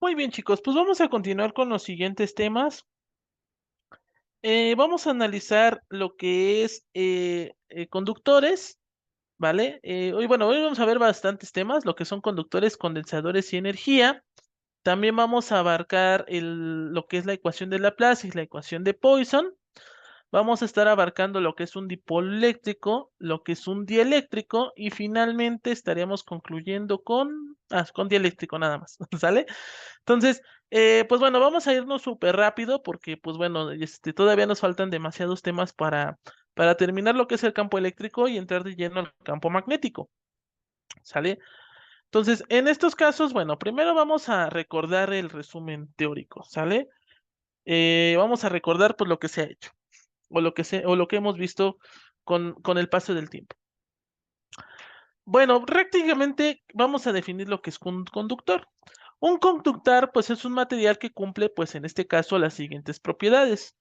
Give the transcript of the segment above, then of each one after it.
Muy bien, chicos, pues vamos a continuar con los siguientes temas. Vamos a analizar lo que es conductores, ¿vale? Hoy vamos a ver bastantes temas, lo que son conductores, condensadores y energía. También vamos a abarcar lo que es la ecuación de Laplace y la ecuación de Poisson. Vamos a estar abarcando lo que es un dipolo eléctrico, lo que es un dieléctrico y finalmente estaríamos concluyendo con dieléctrico nada más, ¿sale? Entonces, pues bueno, vamos a irnos súper rápido porque, pues bueno, todavía nos faltan demasiados temas para terminar lo que es el campo eléctrico y entrar de lleno al campo magnético, ¿sale? Entonces, en estos casos, bueno, primero vamos a recordar el resumen teórico, ¿sale? Vamos a recordar pues lo que se ha hecho o lo que hemos visto con el paso del tiempo. Bueno, prácticamente vamos a definir lo que es un conductor. Un conductor, pues es un material que cumple, pues en este caso, las siguientes propiedades.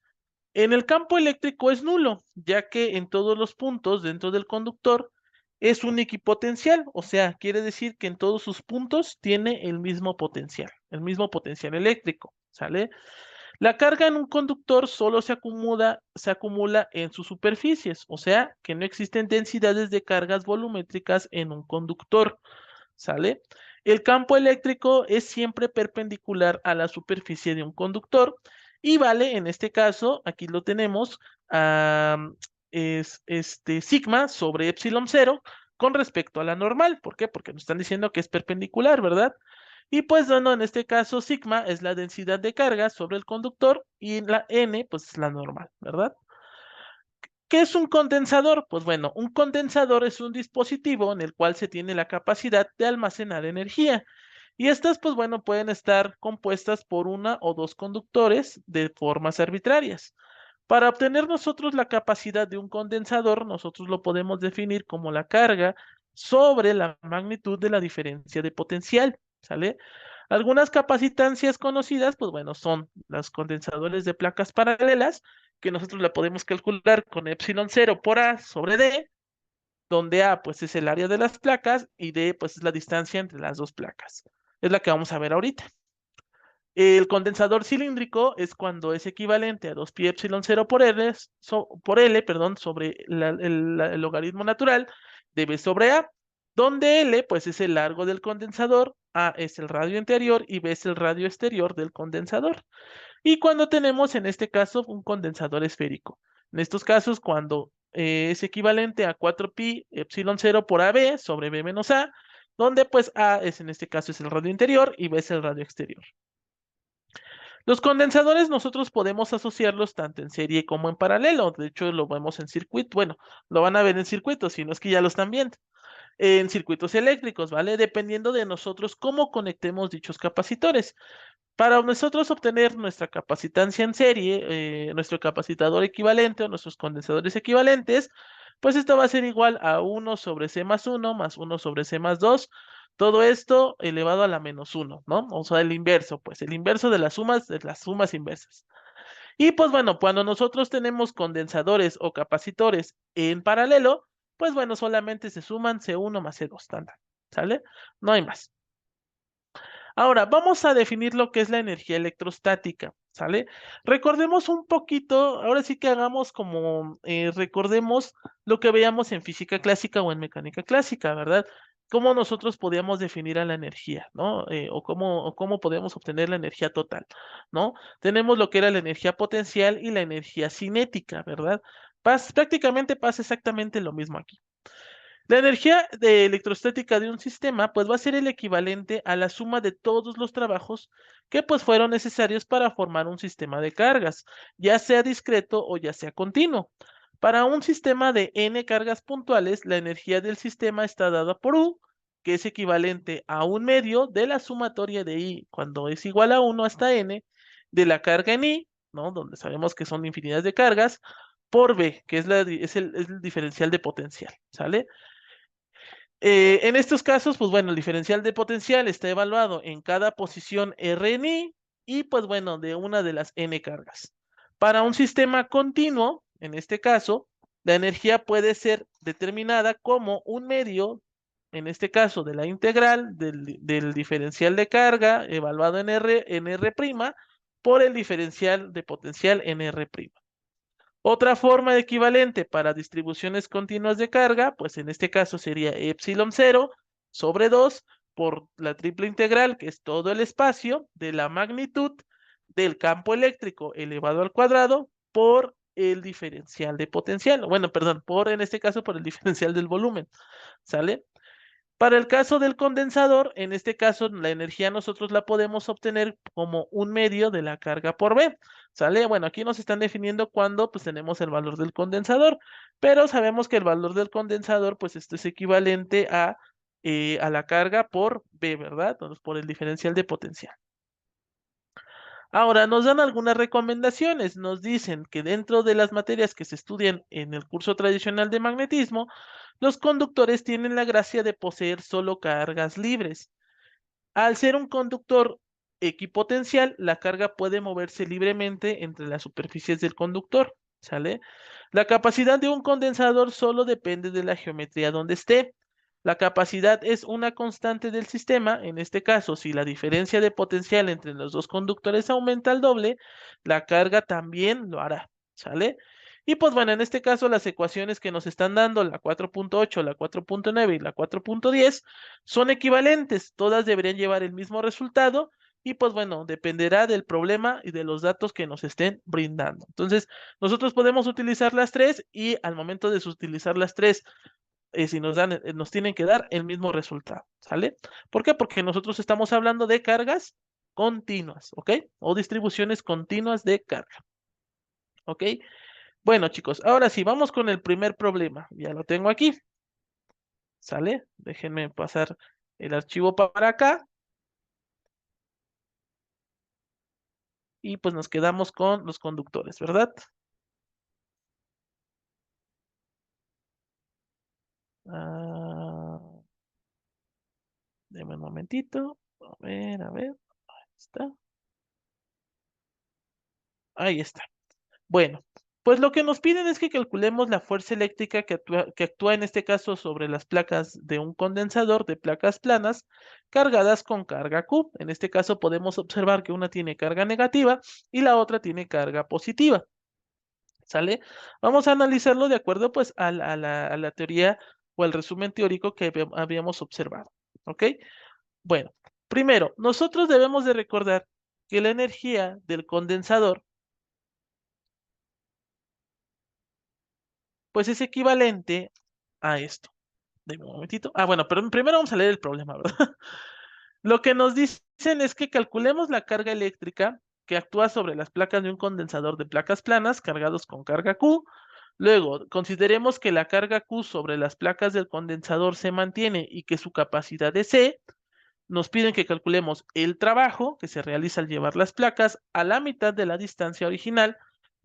En el campo eléctrico es nulo, ya que en todos los puntos dentro del conductor es un equipotencial, o sea, quiere decir que en todos sus puntos tiene el mismo potencial eléctrico, ¿sale? La carga en un conductor solo se acumula en sus superficies, o sea, que no existen densidades de cargas volumétricas en un conductor, ¿sale? El campo eléctrico es siempre perpendicular a la superficie de un conductor y vale, en este caso, aquí lo tenemos, es sigma sobre epsilon cero con respecto a la normal. ¿Por qué? Porque nos están diciendo que es perpendicular, ¿verdad? Y pues bueno, en este caso sigma es la densidad de carga sobre el conductor y la n pues es la normal, ¿verdad? ¿Qué es un condensador? Pues bueno, un condensador es un dispositivo en el cual se tiene la capacidad de almacenar energía. Y estas, pues bueno, pueden estar compuestas por una o dos conductores de formas arbitrarias. Para obtener nosotros la capacidad de un condensador, nosotros lo podemos definir como la carga sobre la magnitud de la diferencia de potencial, ¿sale? Algunas capacitancias conocidas, pues bueno, son los condensadores de placas paralelas, que nosotros la podemos calcular con epsilon cero por A sobre D, donde A pues es el área de las placas y D pues es la distancia entre las dos placas. Es la que vamos a ver ahorita. El condensador cilíndrico es cuando es equivalente a 2 pi epsilon cero por L, perdón, sobre el logaritmo natural de B sobre A, donde L pues es el largo del condensador, A es el radio interior y B es el radio exterior del condensador. Y cuando tenemos en este caso un condensador esférico. En estos casos, cuando es equivalente a 4 pi epsilon cero por AB sobre B menos A, donde pues A es en este caso es el radio interior y B es el radio exterior. Los condensadores nosotros podemos asociarlos tanto en serie como en paralelo. De hecho, lo vemos en circuito. Bueno, lo van a ver en circuitos, si no es que ya lo están viendo. En circuitos eléctricos, ¿vale? Dependiendo de nosotros cómo conectemos dichos capacitores. Para nosotros obtener nuestra capacitancia en serie, nuestro capacitador equivalente o nuestros condensadores equivalentes, pues esto va a ser igual a 1 sobre C más 1 más 1 sobre C más 2. Todo esto elevado a la menos 1, ¿no? O sea, el inverso, pues el inverso de las sumas inversas. Y pues bueno, cuando nosotros tenemos condensadores o capacitores en paralelo, pues bueno, solamente se suman C1 más C2, estándar, ¿sale? No hay más. Ahora, vamos a definir lo que es la energía electrostática, ¿sale? Recordemos un poquito, ahora sí que hagamos como, recordemos lo que veíamos en física clásica o en mecánica clásica, ¿verdad? Cómo nosotros podíamos definir a la energía, ¿no? O cómo podíamos obtener la energía total, ¿no? Tenemos lo que era la energía potencial y la energía cinética, ¿verdad? Prácticamente pasa exactamente lo mismo aquí. La energía de electrostática de un sistema pues va a ser el equivalente a la suma de todos los trabajos que pues fueron necesarios para formar un sistema de cargas, ya sea discreto o ya sea continuo. Para un sistema de n cargas puntuales, la energía del sistema está dada por U, que es equivalente a un medio de la sumatoria de I cuando es igual a 1 hasta n, de la carga en I, ¿no? Donde sabemos que son infinidades de cargas, por B, que es el diferencial de potencial, ¿sale? En estos casos, pues bueno, el diferencial de potencial está evaluado en cada posición RNI y pues bueno, de una de las n cargas. Para un sistema continuo, en este caso, la energía puede ser determinada como un medio en este caso de la integral del diferencial de carga evaluado en R', por el diferencial de potencial en R'. Otra forma equivalente para distribuciones continuas de carga, pues en este caso sería epsilon 0 sobre 2 por la triple integral, que es todo el espacio de la magnitud del campo eléctrico elevado al cuadrado por el diferencial de potencial. Bueno, perdón, en este caso por el diferencial del volumen, ¿sale? Para el caso del condensador, en este caso la energía nosotros la podemos obtener como un medio de la carga por B, ¿sale? Bueno, aquí nos están definiendo cuando pues tenemos el valor del condensador, pero sabemos que el valor del condensador pues esto es equivalente a la carga por B, ¿verdad? Entonces por el diferencial de potencial. Ahora, nos dan algunas recomendaciones. Nos dicen que dentro de las materias que se estudian en el curso tradicional de magnetismo, los conductores tienen la gracia de poseer solo cargas libres. Al ser un conductor equipotencial, la carga puede moverse libremente entre las superficies del conductor, ¿sale? La capacidad de un condensador solo depende de la geometría donde esté. La capacidad es una constante del sistema. En este caso, si la diferencia de potencial entre los dos conductores aumenta al doble, la carga también lo hará, ¿sale? Y pues bueno, en este caso las ecuaciones que nos están dando, la 4.8, la 4.9 y la 4.10, son equivalentes, todas deberían llevar el mismo resultado y pues bueno, dependerá del problema y de los datos que nos estén brindando. Entonces, nosotros podemos utilizar las tres y al momento de utilizar las tres, si nos tienen que dar el mismo resultado, ¿sale? ¿Por qué? Porque nosotros estamos hablando de cargas continuas, ¿ok? O distribuciones continuas de carga, ¿ok? Bueno, chicos, ahora sí, vamos con el primer problema. Ya lo tengo aquí, ¿sale? Déjenme pasar el archivo para acá. Y pues nos quedamos con los conductores, ¿verdad? Ah, deme un momentito. A ver. Ahí está. Ahí está. Bueno, pues lo que nos piden es que calculemos la fuerza eléctrica que actúa en este caso sobre las placas de un condensador de placas planas cargadas con carga Q. En este caso podemos observar que una tiene carga negativa y la otra tiene carga positiva. ¿Sale? Vamos a analizarlo de acuerdo pues a la teoría o al resumen teórico que habíamos observado. ¿Ok? Bueno, primero, nosotros debemos de recordar que la energía del condensador pues es equivalente a esto. Deme un momentito. Ah, bueno, pero primero vamos a leer el problema, ¿verdad? Lo que nos dicen es que calculemos la carga eléctrica que actúa sobre las placas de un condensador de placas planas cargados con carga Q. Luego, consideremos que la carga Q sobre las placas del condensador se mantiene y que su capacidad es C. Nos piden que calculemos el trabajo que se realiza al llevar las placas a la mitad de la distancia original,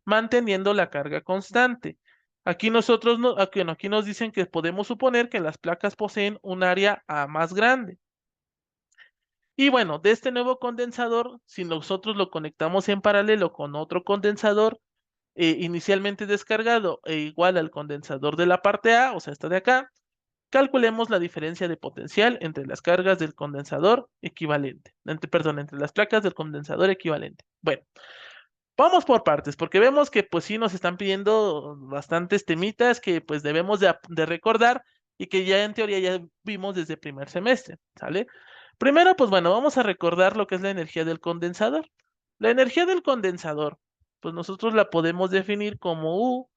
manteniendo la carga constante. Aquí nosotros, aquí nos dicen que podemos suponer que las placas poseen un área A más grande. Y bueno, de este nuevo condensador, si nosotros lo conectamos en paralelo con otro condensador inicialmente descargado e igual al condensador de la parte A, o sea, esta de acá, calculemos la diferencia de potencial entre las cargas del condensador equivalente, perdón, entre las placas del condensador equivalente. Bueno, vamos por partes, porque vemos que pues sí nos están pidiendo bastantes temitas que pues debemos de recordar y que ya en teoría ya vimos desde el primer semestre, ¿sale? Primero, pues bueno, vamos a recordar lo que es la energía del condensador. La energía del condensador, pues nosotros la podemos definir como U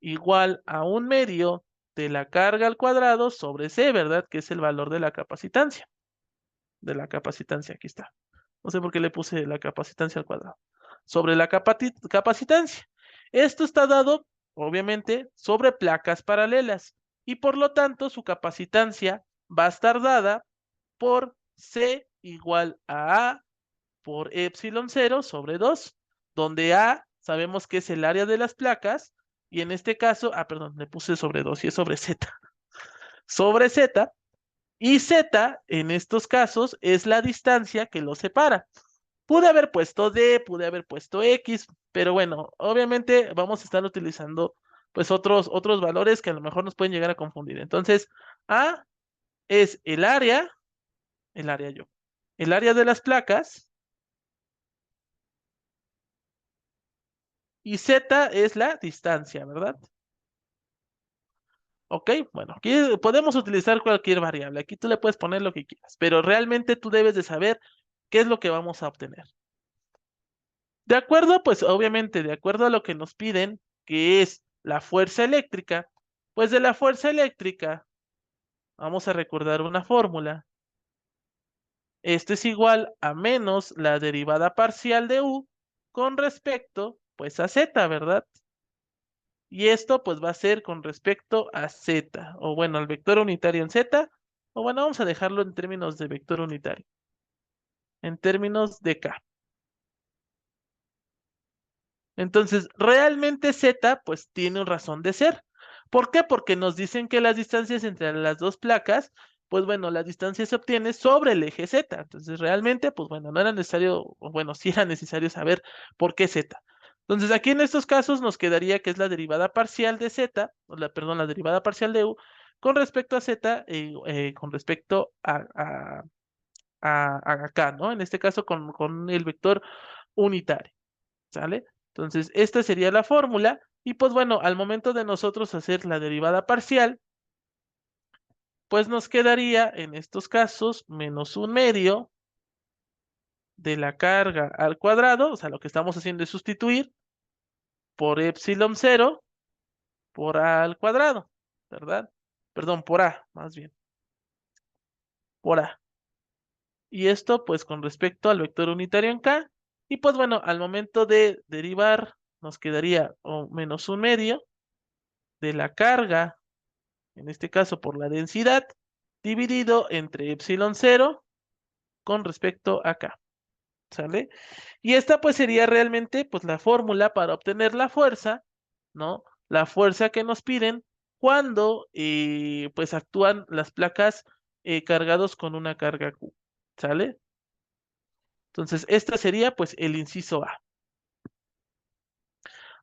igual a un medio de la carga al cuadrado sobre C, ¿verdad? Que es el valor de la capacitancia. De la capacitancia, aquí está. No sé por qué le puse la capacitancia al cuadrado. Sobre la capacitancia. Esto está dado, obviamente, sobre placas paralelas. Y por lo tanto, su capacitancia va a estar dada por C igual a A por epsilon 0 sobre 2, donde A sabemos que es el área de las placas, y en este caso, perdón, le puse sobre 2 y es sobre Z. Sobre Z, y Z en estos casos es la distancia que los separa. Pude haber puesto D, pude haber puesto X, pero bueno, obviamente vamos a estar utilizando pues otros valores que a lo mejor nos pueden llegar a confundir. Entonces, A es el área de las placas, y Z es la distancia, ¿verdad? Ok, bueno, aquí podemos utilizar cualquier variable. Aquí tú le puedes poner lo que quieras, pero realmente tú debes de saber qué es lo que vamos a obtener. De acuerdo, pues obviamente, de acuerdo a lo que nos piden, que es la fuerza eléctrica, pues de la fuerza eléctrica vamos a recordar una fórmula. Esto es igual a menos la derivada parcial de U con respecto, pues, a Z, ¿verdad? Y esto, pues, va a ser con respecto a Z, o bueno, al vector unitario en Z, o bueno, vamos a dejarlo en términos de vector unitario, en términos de K. Entonces, realmente Z, pues, tiene un razón de ser. ¿Por qué? Porque nos dicen que las distancias entre las dos placas, pues bueno, la distancia se obtiene sobre el eje Z. Entonces, realmente, pues bueno, no era necesario, o bueno, sí era necesario saber por qué Z. Entonces, aquí en estos casos nos quedaría que es la derivada parcial de Z, perdón, la derivada parcial de U con respecto a Z, con respecto a acá, ¿no? En este caso con el vector unitario. ¿Sale? Entonces, esta sería la fórmula. Y pues bueno, al momento de nosotros hacer la derivada parcial, pues nos quedaría en estos casos menos un medio de la carga al cuadrado, o sea, lo que estamos haciendo es sustituir por epsilon cero por a al cuadrado, ¿verdad? Perdón, por a, más bien, por a. Y esto pues con respecto al vector unitario en K. Y pues bueno, al momento de derivar, nos quedaría menos un medio de la carga en este caso por la densidad, dividido entre epsilon cero con respecto a K, ¿sale? Y esta pues sería realmente pues la fórmula para obtener la fuerza, ¿no? La fuerza que nos piden cuando pues actúan las placas cargados con una carga Q, ¿sale? Entonces, esta sería pues el inciso A.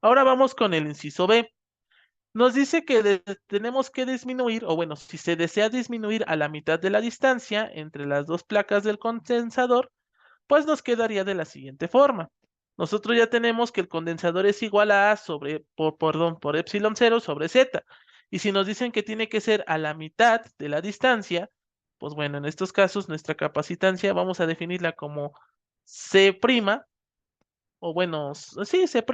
Ahora vamos con el inciso B. Nos dice que tenemos que disminuir, o bueno, si se desea disminuir a la mitad de la distancia entre las dos placas del condensador, pues nos quedaría de la siguiente forma. Nosotros ya tenemos que el condensador es igual a A perdón, por epsilon cero sobre Z. Y si nos dicen que tiene que ser a la mitad de la distancia, pues bueno, en estos casos nuestra capacitancia vamos a definirla como C', o bueno, sí, C',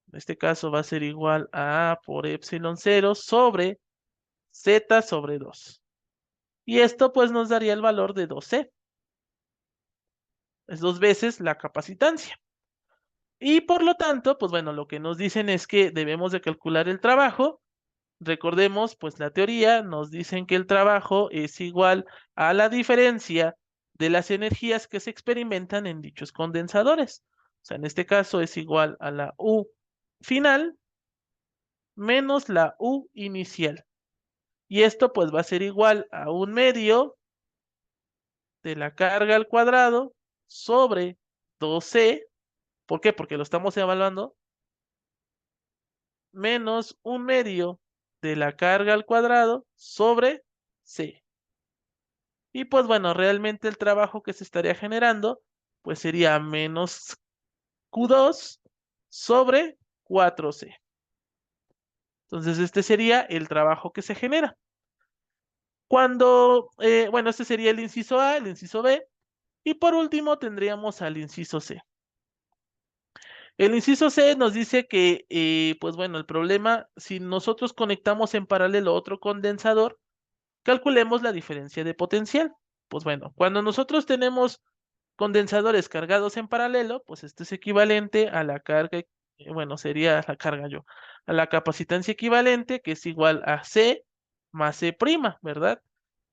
en este caso va a ser igual a A por epsilon cero sobre Z sobre 2. Y esto pues nos daría el valor de 2C. Es dos veces la capacitancia. Y por lo tanto, pues bueno, lo que nos dicen es que debemos de calcular el trabajo. Recordemos, pues la teoría nos dicen que el trabajo es igual a la diferencia de las energías que se experimentan en dichos condensadores. O sea, en este caso es igual a la U final menos la U inicial. Y esto pues va a ser igual a un medio de la carga al cuadrado sobre 2C. ¿Por qué? Porque lo estamos evaluando. Menos un medio de la carga al cuadrado sobre C. Y pues bueno, realmente el trabajo que se estaría generando pues sería menos Q2 sobre 4C. Entonces este sería el trabajo que se genera. Bueno, este sería el inciso A, el inciso B, y por último tendríamos al inciso C. El inciso C nos dice que, pues bueno, el problema, si nosotros conectamos en paralelo otro condensador, calculemos la diferencia de potencial. Pues bueno, cuando nosotros tenemos condensadores cargados en paralelo, pues esto es equivalente a la carga, bueno, sería la carga a la capacitancia equivalente, que es igual a C más C', ¿verdad?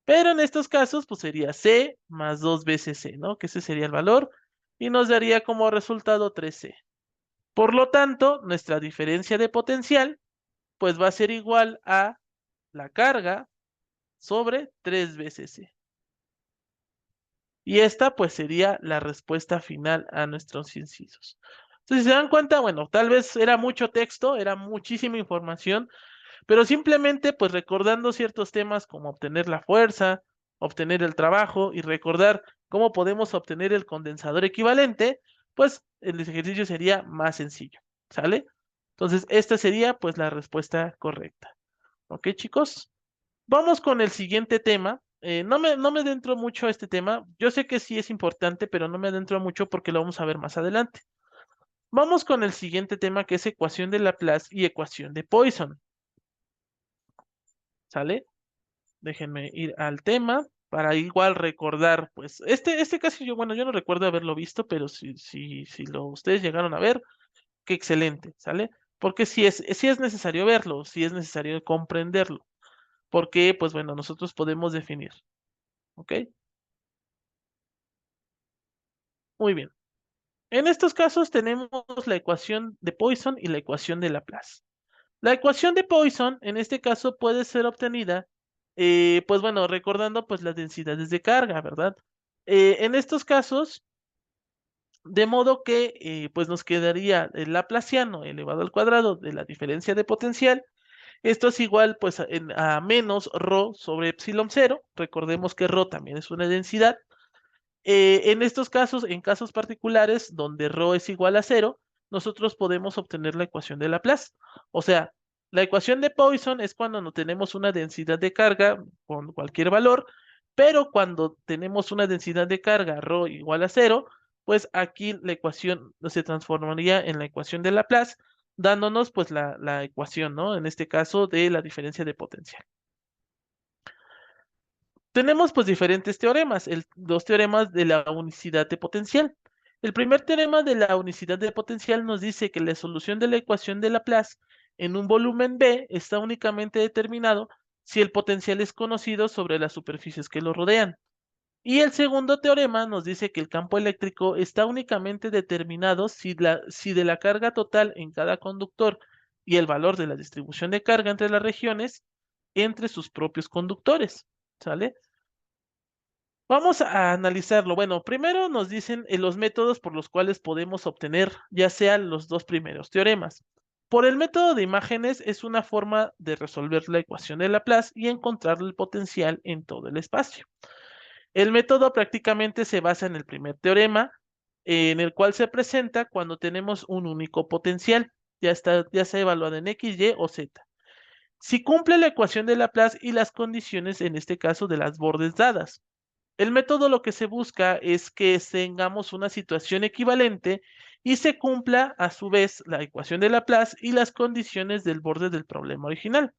Pero en estos casos, pues sería C más 2 veces C, ¿no? Que ese sería el valor y nos daría como resultado 3C. Por lo tanto, nuestra diferencia de potencial, pues va a ser igual a la carga sobre 3 veces C. Y esta, pues sería la respuesta final a nuestros incisos. Entonces, si se dan cuenta, bueno, tal vez era mucho texto, era muchísima información, pero simplemente pues recordando ciertos temas como obtener la fuerza, obtener el trabajo y recordar cómo podemos obtener el condensador equivalente, pues el ejercicio sería más sencillo, ¿sale? Entonces, esta sería pues la respuesta correcta. ¿Ok, chicos? Vamos con el siguiente tema. No me adentro mucho a este tema. Yo sé que sí es importante, pero no me adentro mucho porque lo vamos a ver más adelante. Vamos con el siguiente tema que es ecuación de Laplace y ecuación de Poisson. ¿Sale? Déjenme ir al tema para igual recordar, pues, este casi yo, bueno, yo no recuerdo haberlo visto, pero si ustedes llegaron a ver, qué excelente, ¿sale? Porque si es necesario verlo, si es necesario comprenderlo, porque, pues bueno, nosotros podemos definir, ¿ok? Muy bien. En estos casos tenemos la ecuación de Poisson y la ecuación de Laplace. La ecuación de Poisson, en este caso, puede ser obtenida, pues bueno, recordando pues las densidades de carga, ¿verdad? En estos casos, de modo que pues nos quedaría el laplaciano elevado al cuadrado de la diferencia de potencial. Esto es igual pues a menos rho sobre epsilon cero. Recordemos que rho también es una densidad. En estos casos, en casos particulares donde ρ es igual a cero, nosotros podemos obtener la ecuación de Laplace. O sea, la ecuación de Poisson es cuando no tenemos una densidad de carga con cualquier valor, pero cuando tenemos una densidad de carga ρ igual a cero, pues aquí la ecuación se transformaría en la ecuación de Laplace, dándonos pues la ecuación, ¿no? En este caso de la diferencia de potencial. Tenemos pues diferentes teoremas, los teoremas de la unicidad de potencial. El primer teorema de la unicidad de potencial nos dice que la solución de la ecuación de Laplace en un volumen B está únicamente determinado si el potencial es conocido sobre las superficies que lo rodean. Y el segundo teorema nos dice que el campo eléctrico está únicamente determinado si de la carga total en cada conductor y el valor de la distribución de carga entre las regiones entre sus propios conductores. ¿Sale? Vamos a analizarlo. Bueno, primero nos dicen los métodos por los cuales podemos obtener ya sean los dos primeros teoremas. Por el método de imágenes es una forma de resolver la ecuación de Laplace y encontrar el potencial en todo el espacio. El método prácticamente se basa en el primer teorema, en el cual se presenta cuando tenemos un único potencial, ya sea evaluado en X, Y o Z. Si cumple la ecuación de Laplace y las condiciones, en este caso, de las bordes dadas. El método lo que se busca es que tengamos una situación equivalente y se cumpla a su vez la ecuación de Laplace y las condiciones del borde del problema original.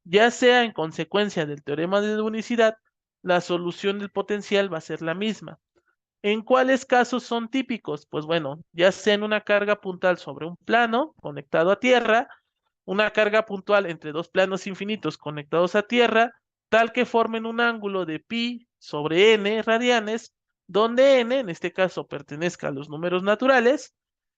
Ya sea en consecuencia del teorema de unicidad, la solución del potencial va a ser la misma. ¿En cuáles casos son típicos? Pues bueno, ya sea en una carga puntual sobre un plano conectado a tierra, una carga puntual entre dos planos infinitos conectados a tierra, tal que formen un ángulo de pi sobre n radianes, donde n, en este caso, pertenezca a los números naturales,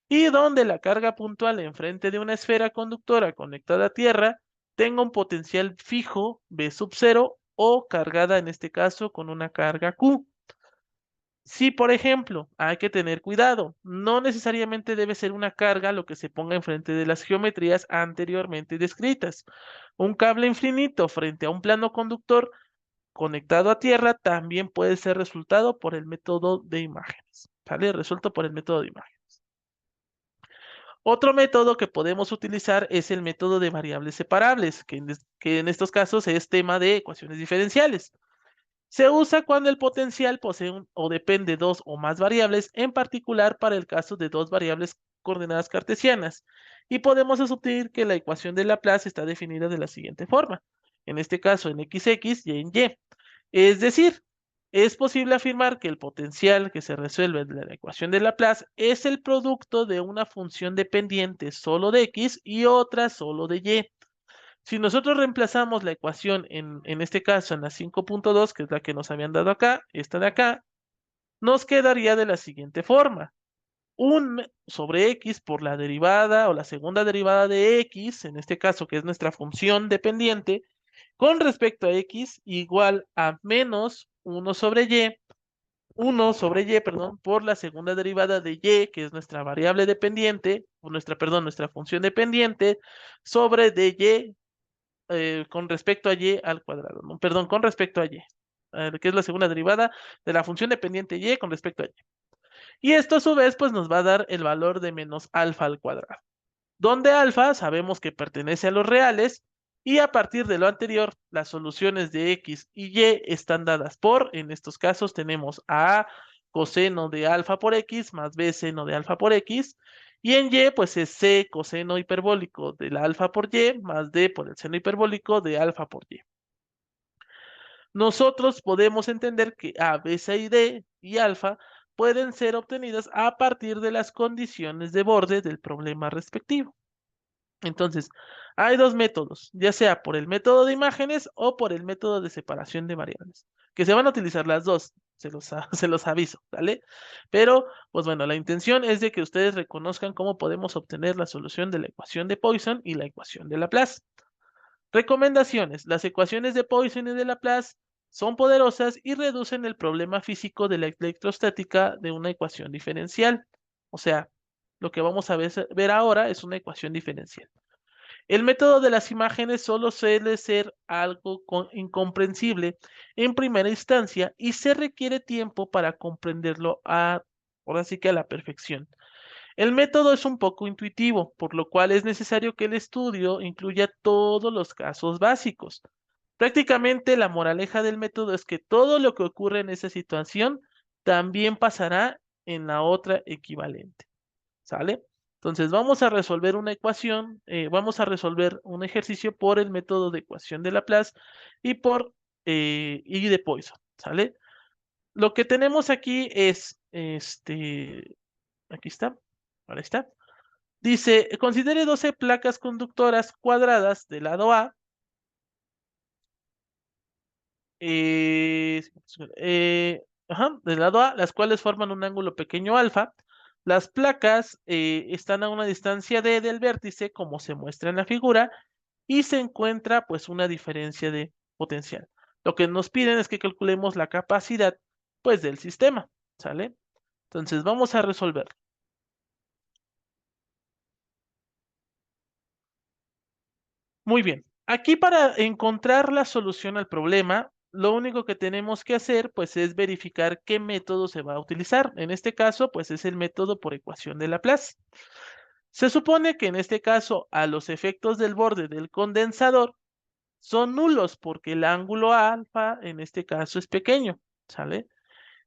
y donde la carga puntual enfrente de una esfera conductora conectada a tierra tenga un potencial fijo v sub 0 o cargada, en este caso, con una carga q. Si, por ejemplo, hay que tener cuidado, no necesariamente debe ser una carga lo que se ponga enfrente de las geometrías anteriormente descritas. Un cable infinito frente a un plano conductor conectado a tierra también puede ser resultado por el método de imágenes. ¿Sale? Resuelto por el método de imágenes. Otro método que podemos utilizar es el método de variables separables, que en estos casos es tema de ecuaciones diferenciales. Se usa cuando el potencial posee o depende de dos o más variables, en particular para el caso de dos variables coordenadas cartesianas. Y podemos asumir que la ecuación de Laplace está definida de la siguiente forma. En este caso en XX y en Y. Es decir, es posible afirmar que el potencial que se resuelve de la ecuación de Laplace es el producto de una función dependiente solo de X y otra solo de Y. Si nosotros reemplazamos la ecuación en este caso en la 5.2, que es la que nos habían dado acá, esta de acá, nos quedaría de la siguiente forma. 1 sobre x por la derivada o la segunda derivada de x, en este caso que es nuestra función dependiente, con respecto a x igual a menos 1 sobre y, perdón, por la segunda derivada de y, que es nuestra variable dependiente, o nuestra función dependiente, sobre dy con respecto a y al cuadrado, ¿no? Perdón, con respecto a y, que es la segunda derivada de la función dependiente y con respecto a y. Y esto a su vez pues nos va a dar el valor de menos alfa al cuadrado, donde alfa sabemos que pertenece a los reales y a partir de lo anterior las soluciones de x y y están dadas por, en estos casos tenemos a coseno de alfa por x más b seno de alfa por x, y en y pues es c coseno hiperbólico del alfa por y más d por el seno hiperbólico de alfa por y. Nosotros podemos entender que A, B, C y D y alfa pueden ser obtenidas a partir de las condiciones de borde del problema respectivo. Entonces, hay dos métodos, ya sea por el método de imágenes o por el método de separación de variables, que se van a utilizar las dos, se los aviso, ¿vale? Pero, pues bueno, la intención es de que ustedes reconozcan cómo podemos obtener la solución de la ecuación de Poisson y la ecuación de Laplace. Recomendaciones. Las ecuaciones de Poisson y de Laplace son poderosas y reducen el problema físico de la electrostática de una ecuación diferencial. O sea, lo que vamos a ver ahora es una ecuación diferencial. El método de las imágenes solo suele ser algo incomprensible en primera instancia y se requiere tiempo para comprenderlo ahora sí que a la perfección. El método es un poco intuitivo, por lo cual es necesario que el estudio incluya todos los casos básicos. Prácticamente la moraleja del método es que todo lo que ocurre en esa situación también pasará en la otra equivalente. ¿Sale? Entonces vamos a resolver una ecuación, vamos a resolver un ejercicio por el método de ecuación de Laplace y y de Poisson, ¿sale? Lo que tenemos aquí es, aquí está, ahí está. Dice, considere 12 placas conductoras cuadradas del lado A, del lado A, las cuales forman un ángulo pequeño alfa. Las placas están a una distancia d del vértice, como se muestra en la figura, y se encuentra pues una diferencia de potencial. Lo que nos piden es que calculemos la capacidad pues del sistema, ¿sale? Entonces vamos a resolver. Muy bien. Aquí para encontrar la solución al problema, lo único que tenemos que hacer pues es verificar qué método se va a utilizar. En este caso pues es el método por ecuación de Laplace. Se supone que en este caso a los efectos del borde del condensador son nulos porque el ángulo alfa en este caso es pequeño, ¿sale?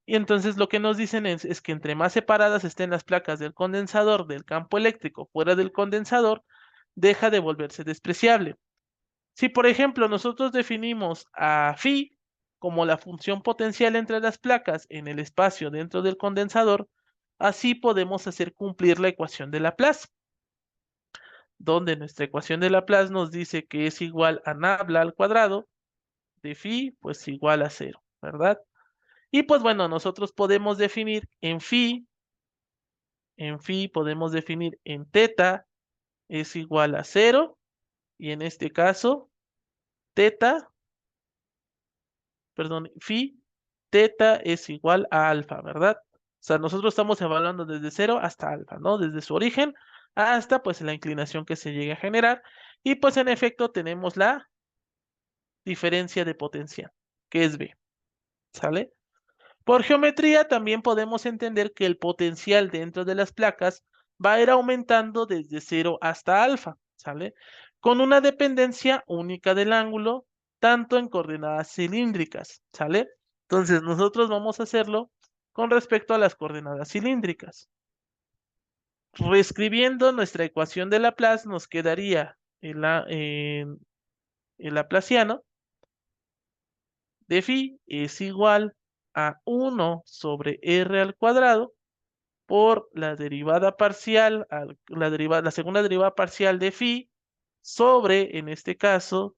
Y entonces lo que nos dicen es que entre más separadas estén las placas del condensador del campo eléctrico fuera del condensador, deja de volverse despreciable. Si, por ejemplo, nosotros definimos a phi como la función potencial entre las placas en el espacio dentro del condensador, así podemos hacer cumplir la ecuación de Laplace, donde nuestra ecuación de Laplace nos dice que es igual a nabla al cuadrado de phi, pues igual a 0, ¿verdad? Y pues bueno, nosotros podemos definir en phi podemos definir en teta es igual a 0, y en este caso, teta perdón, phi, teta es igual a alfa, ¿verdad? O sea, nosotros estamos evaluando desde 0 hasta alfa, ¿no? Desde su origen hasta pues la inclinación que se llegue a generar. Y pues en efecto tenemos la diferencia de potencial, que es B, ¿sale? Por geometría también podemos entender que el potencial dentro de las placas va a ir aumentando desde 0 hasta alfa, ¿sale? Con una dependencia única del ángulo, tanto en coordenadas cilíndricas, ¿sale? Entonces nosotros vamos a hacerlo con respecto a las coordenadas cilíndricas. Reescribiendo nuestra ecuación de Laplace nos quedaría el laplaciano de phi es igual a 1 sobre r al cuadrado por la derivada parcial, la segunda derivada parcial de phi sobre, en este caso,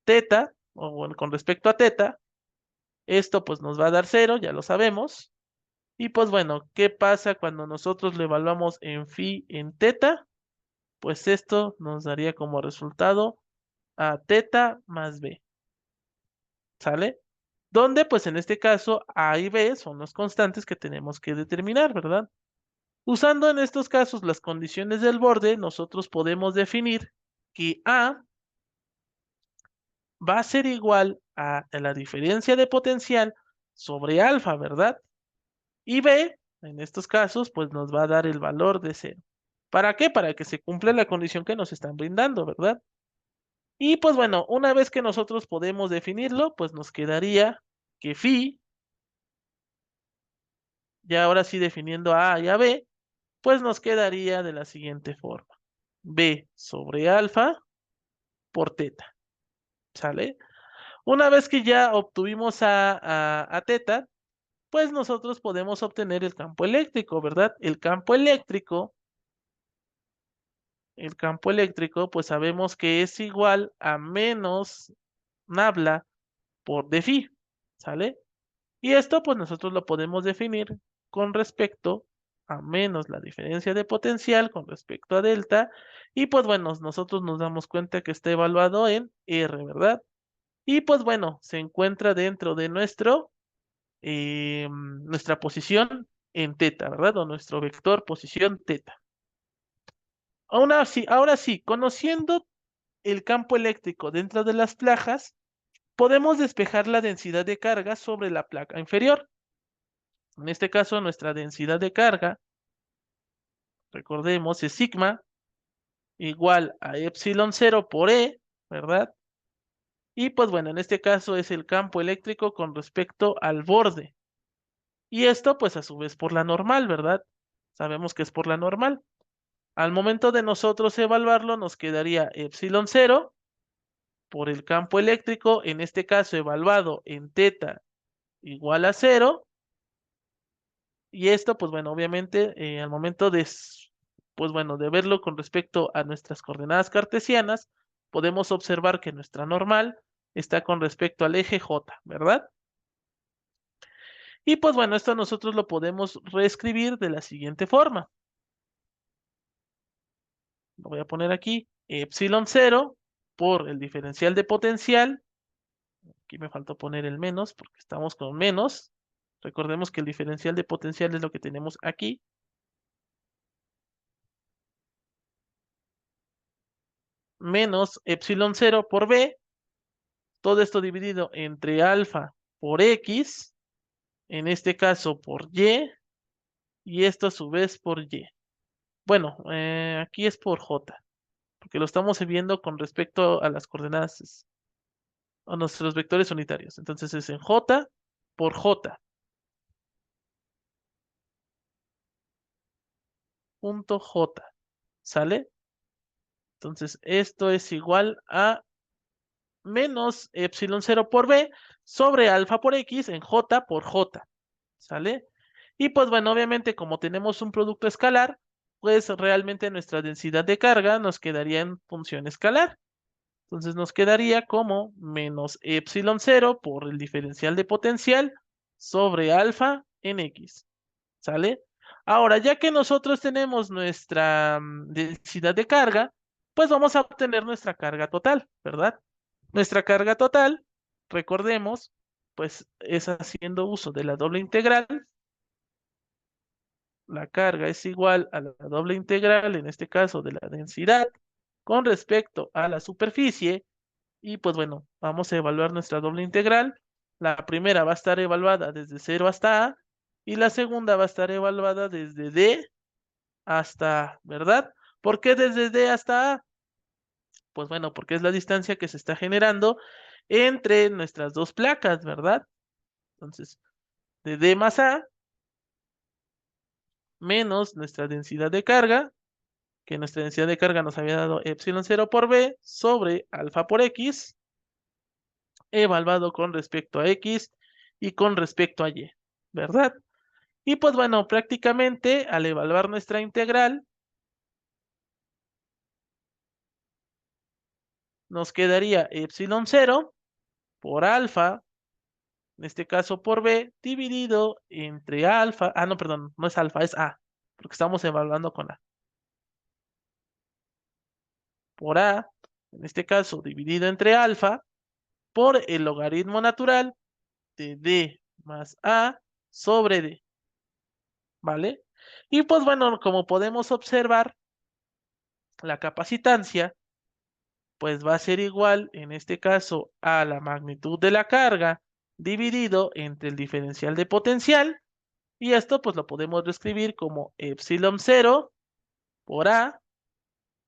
teta, o bueno, con respecto a teta, esto pues nos va a dar 0, ya lo sabemos. Y pues bueno, ¿qué pasa cuando nosotros lo evaluamos en phi en teta? Pues esto nos daría como resultado a teta más b, ¿sale? Donde pues en este caso a y b son las constantes que tenemos que determinar, ¿verdad? Usando en estos casos las condiciones del borde, nosotros podemos definir que A va a ser igual a la diferencia de potencial sobre alfa, ¿verdad? Y B, en estos casos, pues nos va a dar el valor de cero. ¿Para qué? Para que se cumpla la condición que nos están brindando, ¿verdad? Y pues bueno, una vez que nosotros podemos definirlo, pues nos quedaría que phi, ya ahora sí definiendo a y a b, pues nos quedaría de la siguiente forma. B sobre alfa por teta, ¿sale? Una vez que ya obtuvimos a teta, pues nosotros podemos obtener el campo eléctrico, ¿verdad? El campo eléctrico, pues sabemos que es igual a menos nabla por de phi, ¿sale? Y esto, pues nosotros lo podemos definir con respecto a menos la diferencia de potencial con respecto a delta. Y pues bueno, nosotros nos damos cuenta que está evaluado en R, ¿verdad? Y pues bueno, se encuentra dentro de nuestra posición en teta, ¿verdad? O nuestro vector posición teta. Ahora sí, conociendo el campo eléctrico dentro de las placas, podemos despejar la densidad de carga sobre la placa inferior. En este caso, nuestra densidad de carga, recordemos, es sigma igual a epsilon cero por E, ¿verdad? Y pues bueno, en este caso es el campo eléctrico con respecto al borde. Y esto pues a su vez por la normal, ¿verdad? Sabemos que es por la normal. Al momento de nosotros evaluarlo, nos quedaría epsilon cero por el campo eléctrico, en este caso evaluado en teta igual a cero. Y esto, pues bueno, obviamente al momento pues bueno, de verlo con respecto a nuestras coordenadas cartesianas, podemos observar que nuestra normal está con respecto al eje J, ¿verdad? Y pues bueno, esto nosotros lo podemos reescribir de la siguiente forma. Lo voy a poner aquí, epsilon cero por el diferencial de potencial. Aquí me faltó poner el menos porque estamos con menos. Recordemos que el diferencial de potencial es lo que tenemos aquí. Menos epsilon cero por b. Todo esto dividido entre alfa por x. En este caso por y. Y esto a su vez por y. Bueno, aquí es por j. Porque lo estamos viendo con respecto a las coordenadas, a nuestros vectores unitarios. Entonces es en j por j. Punto j. ¿Sale? Entonces esto es igual a menos epsilon cero por b sobre alfa por x en j por j. ¿Sale? Y pues bueno, obviamente como tenemos un producto escalar, pues realmente nuestra densidad de carga nos quedaría en función escalar. Entonces nos quedaría como menos epsilon cero por el diferencial de potencial sobre alfa en x. ¿Sale? Ahora, ya que nosotros tenemos nuestra densidad de carga, pues vamos a obtener nuestra carga total, ¿verdad? Nuestra carga total, recordemos, pues es haciendo uso de la doble integral. La carga es igual a la doble integral, en este caso de la densidad, con respecto a la superficie. Y pues bueno, vamos a evaluar nuestra doble integral. La primera va a estar evaluada desde 0 hasta A y la segunda va a estar evaluada desde D hasta A, ¿verdad? ¿Por qué desde D hasta A? Pues bueno, porque es la distancia que se está generando entre nuestras dos placas, ¿verdad? Entonces, de D más A menos nuestra densidad de carga, que nuestra densidad de carga nos había dado epsilon cero por B sobre alfa por X, evaluado con respecto a X y con respecto a Y, ¿verdad? Y pues bueno, prácticamente al evaluar nuestra integral, nos quedaría epsilon cero por alfa, en este caso por B, dividido entre alfa, no, perdón, no es alfa, es A, porque estamos evaluando con A, por A, en este caso dividido entre alfa, por el logaritmo natural de D más A sobre D, ¿vale? Y pues bueno, como podemos observar, la capacitancia pues va a ser igual, en este caso, a la magnitud de la carga dividido entre el diferencial de potencial, y esto pues lo podemos reescribir como epsilon 0 por A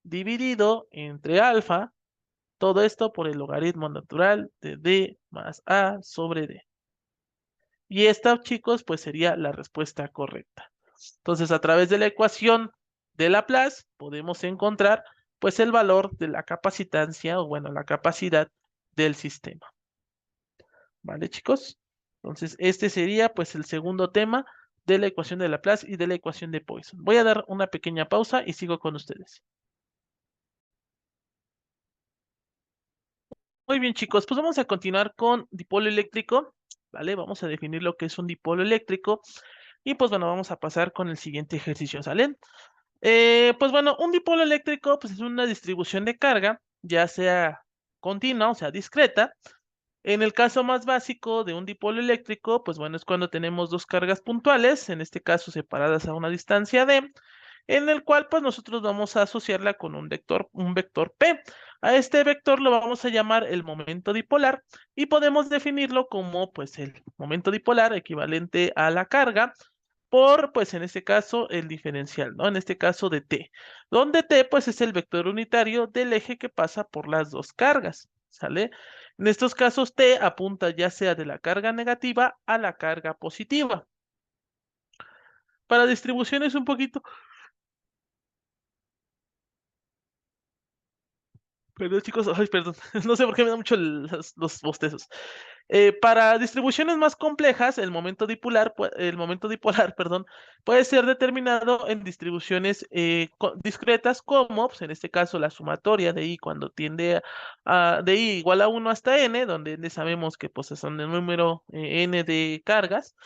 dividido entre alfa, todo esto por el logaritmo natural de D más A sobre D. Y esta, chicos, pues sería la respuesta correcta. Entonces, a través de la ecuación de Laplace, podemos encontrar, pues, el valor de la capacitancia, o bueno, la capacidad del sistema. ¿Vale, chicos? Entonces, este sería, pues, el segundo tema de la ecuación de Laplace y de la ecuación de Poisson. Voy a dar una pequeña pausa y sigo con ustedes. Muy bien, chicos, pues vamos a continuar con dipolo eléctrico, ¿vale? Vamos a definir lo que es un dipolo eléctrico y pues bueno, vamos a pasar con el siguiente ejercicio, ¿sale? Pues bueno, un dipolo eléctrico pues es una distribución de carga, ya sea continua, o sea, discreta. En el caso más básico de un dipolo eléctrico, pues bueno, es cuando tenemos dos cargas puntuales, en este caso separadas a una distancia d, en el cual pues nosotros vamos a asociarla con un vector P. A este vector lo vamos a llamar el momento dipolar y podemos definirlo como pues el momento dipolar equivalente a la carga por pues en este caso el diferencial, ¿no? En este caso de T, donde T pues es el vector unitario del eje que pasa por las dos cargas, ¿sale? En estos casos T apunta ya sea de la carga negativa a la carga positiva. Para distribuciones un poquito. Perdón, chicos, ay, perdón, no sé por qué me da mucho los bostezos. Para distribuciones más complejas, el momento dipolar, perdón, puede ser determinado en distribuciones discretas como, pues, en este caso, la sumatoria de i cuando tiende de i igual a 1 hasta n, donde n sabemos que pues son el número n de cargas,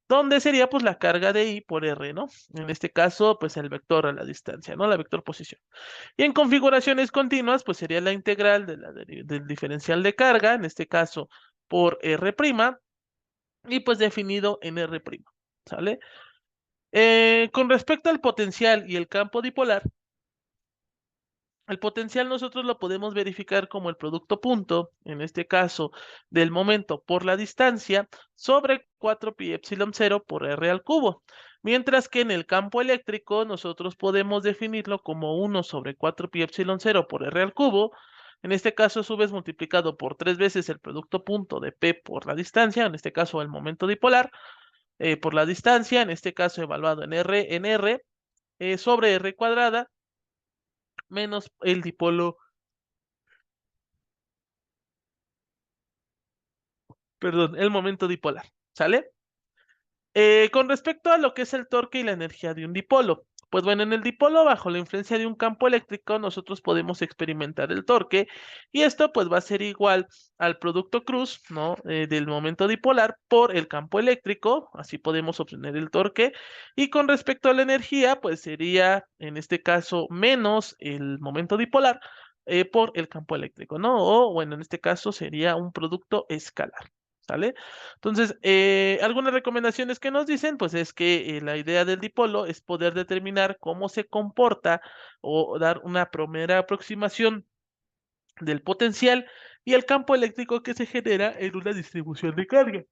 donde sería pues la carga de i por r, ¿no? En este caso, pues el vector a la distancia, ¿no? La vector posición. Y en configuraciones continuas, pues sería la integral del diferencial de carga, en este caso por R', y pues definido en R', ¿sale? Con respecto al potencial y el campo dipolar, el potencial nosotros lo podemos verificar como el producto punto, en este caso, del momento por la distancia, sobre 4pi epsilon 0 por R al cubo. Mientras que en el campo eléctrico nosotros podemos definirlo como 1 sobre 4pi epsilon 0 por R al cubo. En este caso, a su vez, multiplicado por 3 veces el producto punto de P por la distancia, en este caso el momento dipolar, por la distancia, en este caso evaluado en R, sobre R cuadrada, menos el dipolo, perdón, el momento dipolar, ¿sale? Con respecto a lo que es el torque y la energía de un dipolo, pues bueno, en el dipolo bajo la influencia de un campo eléctrico nosotros podemos experimentar el torque y esto pues va a ser igual al producto cruz, ¿no? Del momento dipolar por el campo eléctrico, así podemos obtener el torque, y con respecto a la energía pues sería en este caso menos el momento dipolar por el campo eléctrico, ¿no? O bueno, en este caso sería un producto escalar. ¿Sale? Entonces, algunas recomendaciones que nos dicen, pues es que la idea del dipolo es poder determinar cómo se comporta o dar una primera aproximación del potencial y el campo eléctrico que se genera en una distribución de carga.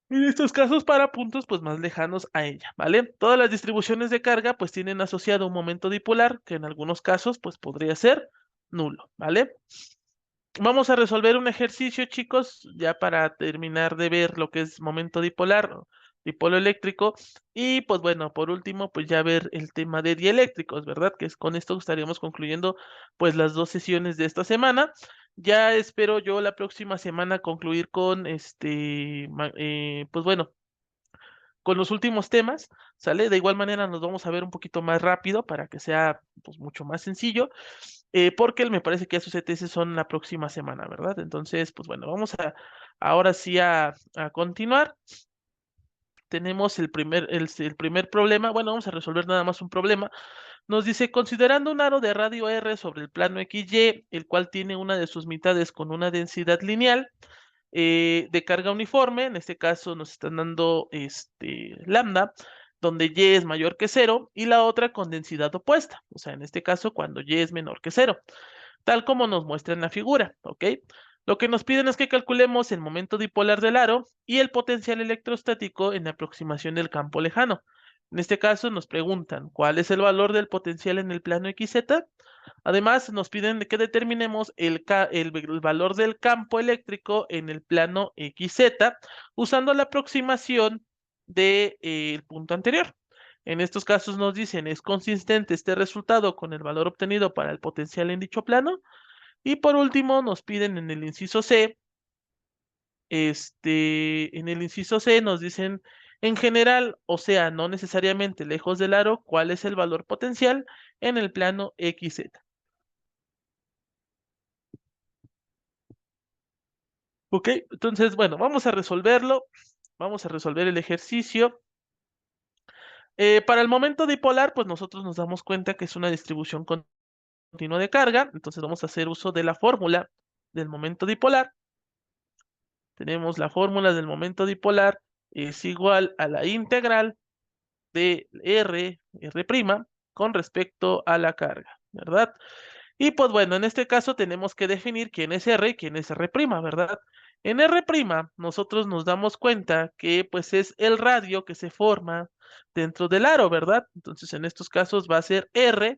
En estos casos para puntos pues más lejanos a ella, ¿vale? Todas las distribuciones de carga pues tienen asociado un momento dipolar que en algunos casos pues podría ser nulo, ¿vale? Vamos a resolver un ejercicio, chicos, ya para terminar de ver lo que es momento dipolar, o dipolo eléctrico. Y pues bueno, por último, pues ya ver el tema de dieléctricos, ¿verdad? Que es con esto estaríamos concluyendo pues las dos sesiones de esta semana. Ya espero yo la próxima semana concluir con pues bueno, con los últimos temas, ¿sale? De igual manera nos vamos a ver un poquito más rápido para que sea pues mucho más sencillo porque me parece que esos ETS son la próxima semana, ¿verdad? Entonces, pues bueno, vamos a ahora sí a continuar. Tenemos el primer problema, bueno, vamos a resolver nada más un problema. Nos dice, considerando un aro de radio R sobre el plano XY, el cual tiene una de sus mitades con una densidad lineal de carga uniforme, en este caso nos están dando lambda, donde y es mayor que 0, y la otra con densidad opuesta, o sea, en este caso cuando y es menor que 0, tal como nos muestra en la figura, ¿ok? Lo que nos piden es que calculemos el momento dipolar del aro y el potencial electrostático en la aproximación del campo lejano. En este caso nos preguntan cuál es el valor del potencial en el plano XZ. Además, nos piden que determinemos el valor del campo eléctrico en el plano XZ usando la aproximación del punto anterior. En estos casos nos dicen, ¿es consistente este resultado con el valor obtenido para el potencial en dicho plano? Y por último, nos piden en el inciso C, nos dicen, en general, o sea, no necesariamente lejos del aro, ¿cuál es el valor potencial en el plano XZ? Ok, entonces, bueno, vamos a resolverlo. Vamos a resolver el ejercicio. Para el momento dipolar, pues nosotros nos damos cuenta que es una distribución continua de carga. Entonces vamos a hacer uso de la fórmula del momento dipolar. Tenemos la fórmula del momento dipolar es igual a la integral de R' con respecto a la carga, ¿verdad? Y pues bueno, en este caso tenemos que definir quién es R y quién es R', ¿verdad? En R', nosotros nos damos cuenta que pues es el radio que se forma dentro del aro, ¿verdad? Entonces en estos casos va a ser R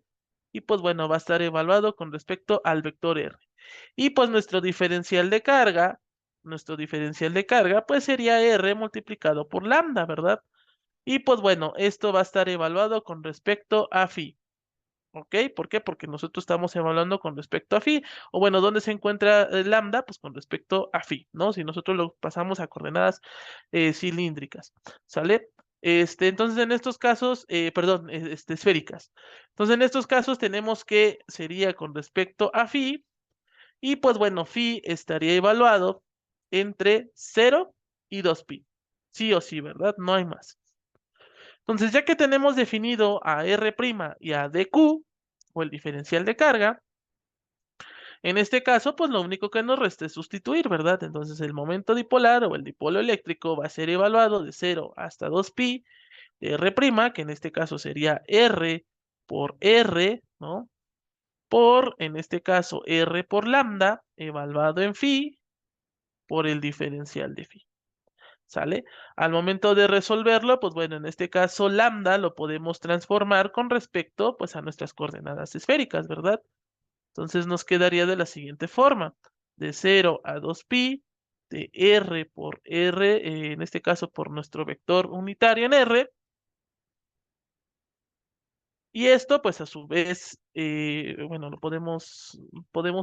y pues bueno, va a estar evaluado con respecto al vector R. Y pues nuestro diferencial de carga pues sería R multiplicado por lambda, ¿verdad? Y pues bueno, esto va a estar evaluado con respecto a phi. ¿Ok? ¿Por qué? Porque nosotros estamos evaluando con respecto a phi. O bueno, ¿dónde se encuentra lambda? Pues con respecto a phi, ¿no? Si nosotros lo pasamos a coordenadas cilíndricas, ¿sale? Entonces en estos casos, perdón, esféricas. Entonces en estos casos tenemos que sería con respecto a phi. Y pues bueno, phi estaría evaluado entre 0 y 2pi. Sí o sí, ¿verdad? No hay más. Entonces, ya que tenemos definido a R' y a dq, o el diferencial de carga, en este caso, pues lo único que nos resta es sustituir, ¿verdad? Entonces, el momento dipolar o el dipolo eléctrico va a ser evaluado de 0 hasta 2pi de R', que en este caso sería R por R, ¿no? Por, en este caso, R por lambda, evaluado en phi, por el diferencial de phi. ¿Sale? Al momento de resolverlo, pues bueno, en este caso lambda lo podemos transformar con respecto pues a nuestras coordenadas esféricas, ¿verdad? Entonces nos quedaría de la siguiente forma, de 0 a 2pi de R por R, en este caso por nuestro vector unitario en R, y esto pues a su vez, bueno, podemos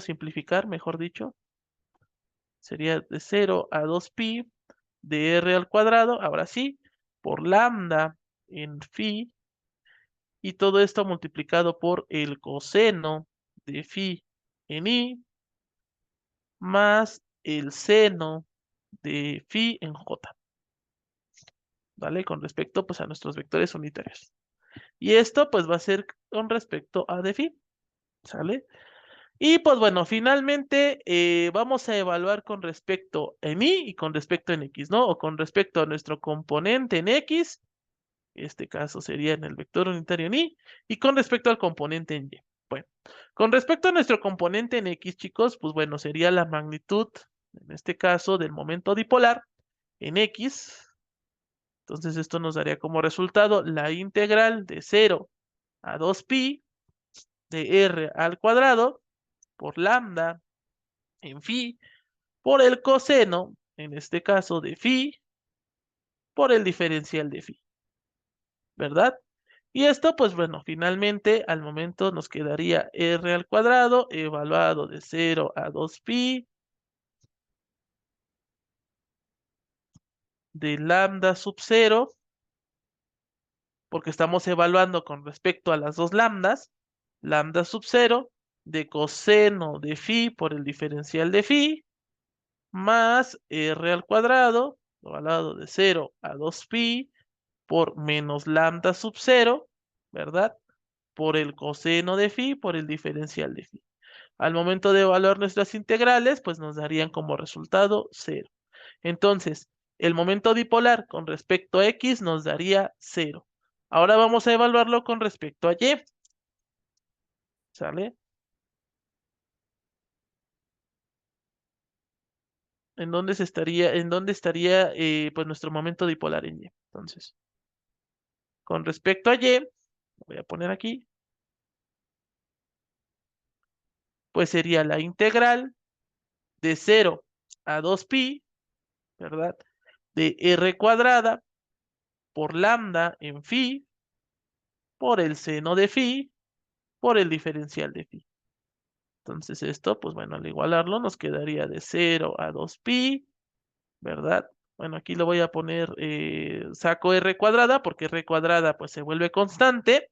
simplificar, mejor dicho, sería de 0 a 2pi de R al cuadrado, ahora sí, por lambda en phi, y todo esto multiplicado por el coseno de phi en i, más el seno de phi en j, ¿vale? Con respecto, pues, a nuestros vectores unitarios. Y esto, pues, va a ser con respecto a de phi, ¿sale? Y, pues, bueno, finalmente, vamos a evaluar con respecto en y con respecto en x, ¿no? O con respecto a nuestro componente en x, este caso sería en el vector unitario en y con respecto al componente en y. Bueno, con respecto a nuestro componente en x, chicos, pues bueno, sería la magnitud, en este caso, del momento dipolar en x. Entonces esto nos daría como resultado la integral de 0 a 2pi de r al cuadrado por lambda en phi por el coseno, en este caso de phi, por el diferencial de phi, ¿verdad? Y esto, pues bueno, finalmente al momento nos quedaría r al cuadrado evaluado de 0 a 2pi de lambda sub 0, porque estamos evaluando con respecto a las dos lambdas, lambda sub 0 de coseno de phi por el diferencial de phi, más r al cuadrado evaluado de 0 a 2pi por menos lambda sub 0, ¿verdad? Por el coseno de phi por el diferencial de phi. Al momento de evaluar nuestras integrales, pues nos darían como resultado 0. Entonces, el momento dipolar con respecto a x nos daría 0. Ahora vamos a evaluarlo con respecto a y. ¿Sale? ¿En dónde estaría pues nuestro momento dipolar en y? Entonces, con respecto a y, voy a poner aquí, pues sería la integral de 0 a 2pi, ¿verdad? De r cuadrada por lambda en phi por el seno de phi por el diferencial de phi. Entonces esto, pues bueno, al igualarlo nos quedaría de 0 a 2pi, ¿verdad? Bueno, aquí lo voy a poner, saco r cuadrada, porque r cuadrada pues se vuelve constante.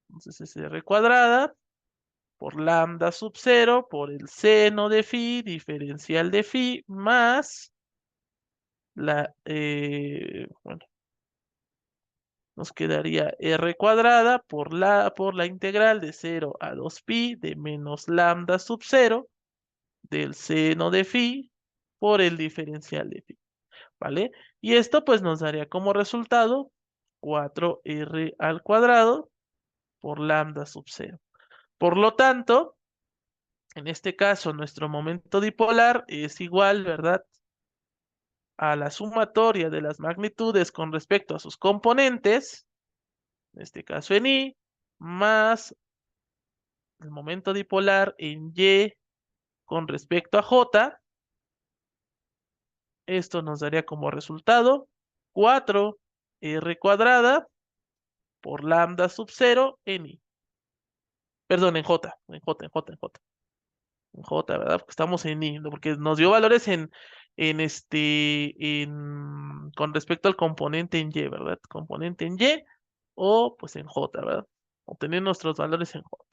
Entonces es r cuadrada por lambda sub 0 por el seno de phi, diferencial de phi, más bueno, nos quedaría r cuadrada por la integral de 0 a 2pi de menos lambda sub 0 del seno de phi por el diferencial de phi, ¿vale? Y esto pues nos daría como resultado 4r al cuadrado por lambda sub 0. Por lo tanto, en este caso nuestro momento dipolar es igual, ¿verdad? A la sumatoria de las magnitudes con respecto a sus componentes, en este caso en I, más el momento dipolar en Y con respecto a J. Esto nos daría como resultado 4r cuadrada por lambda sub 0 en I. Perdón, en J, en J, ¿verdad? Porque estamos en I, ¿no? Porque nos dio valores con respecto al componente en Y, ¿verdad? Componente en Y o pues en J, ¿verdad? Obtener nuestros valores en J.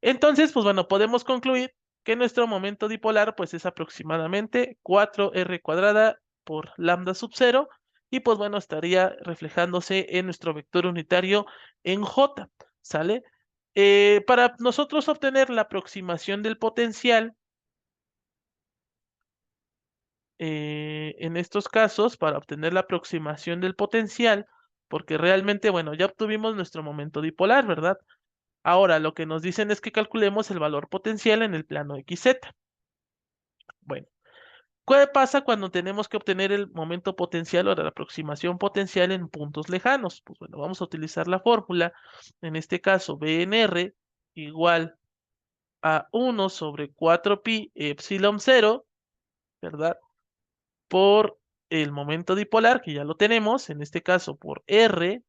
Entonces, pues bueno, podemos concluir que nuestro momento dipolar pues es aproximadamente 4r cuadrada por lambda sub 0 y pues bueno, estaría reflejándose en nuestro vector unitario en J, ¿sale? Para nosotros obtener la aproximación del potencial, en estos casos, para obtener la aproximación del potencial, porque realmente, bueno, ya obtuvimos nuestro momento dipolar, ¿verdad? Ahora, lo que nos dicen es que calculemos el valor potencial en el plano XZ. Bueno, ¿qué pasa cuando tenemos que obtener el momento potencial o la aproximación potencial en puntos lejanos? Pues bueno, vamos a utilizar la fórmula, en este caso, BNR igual a 1 sobre 4pi epsilon 0, ¿verdad? Por el momento dipolar, que ya lo tenemos, en este caso por R,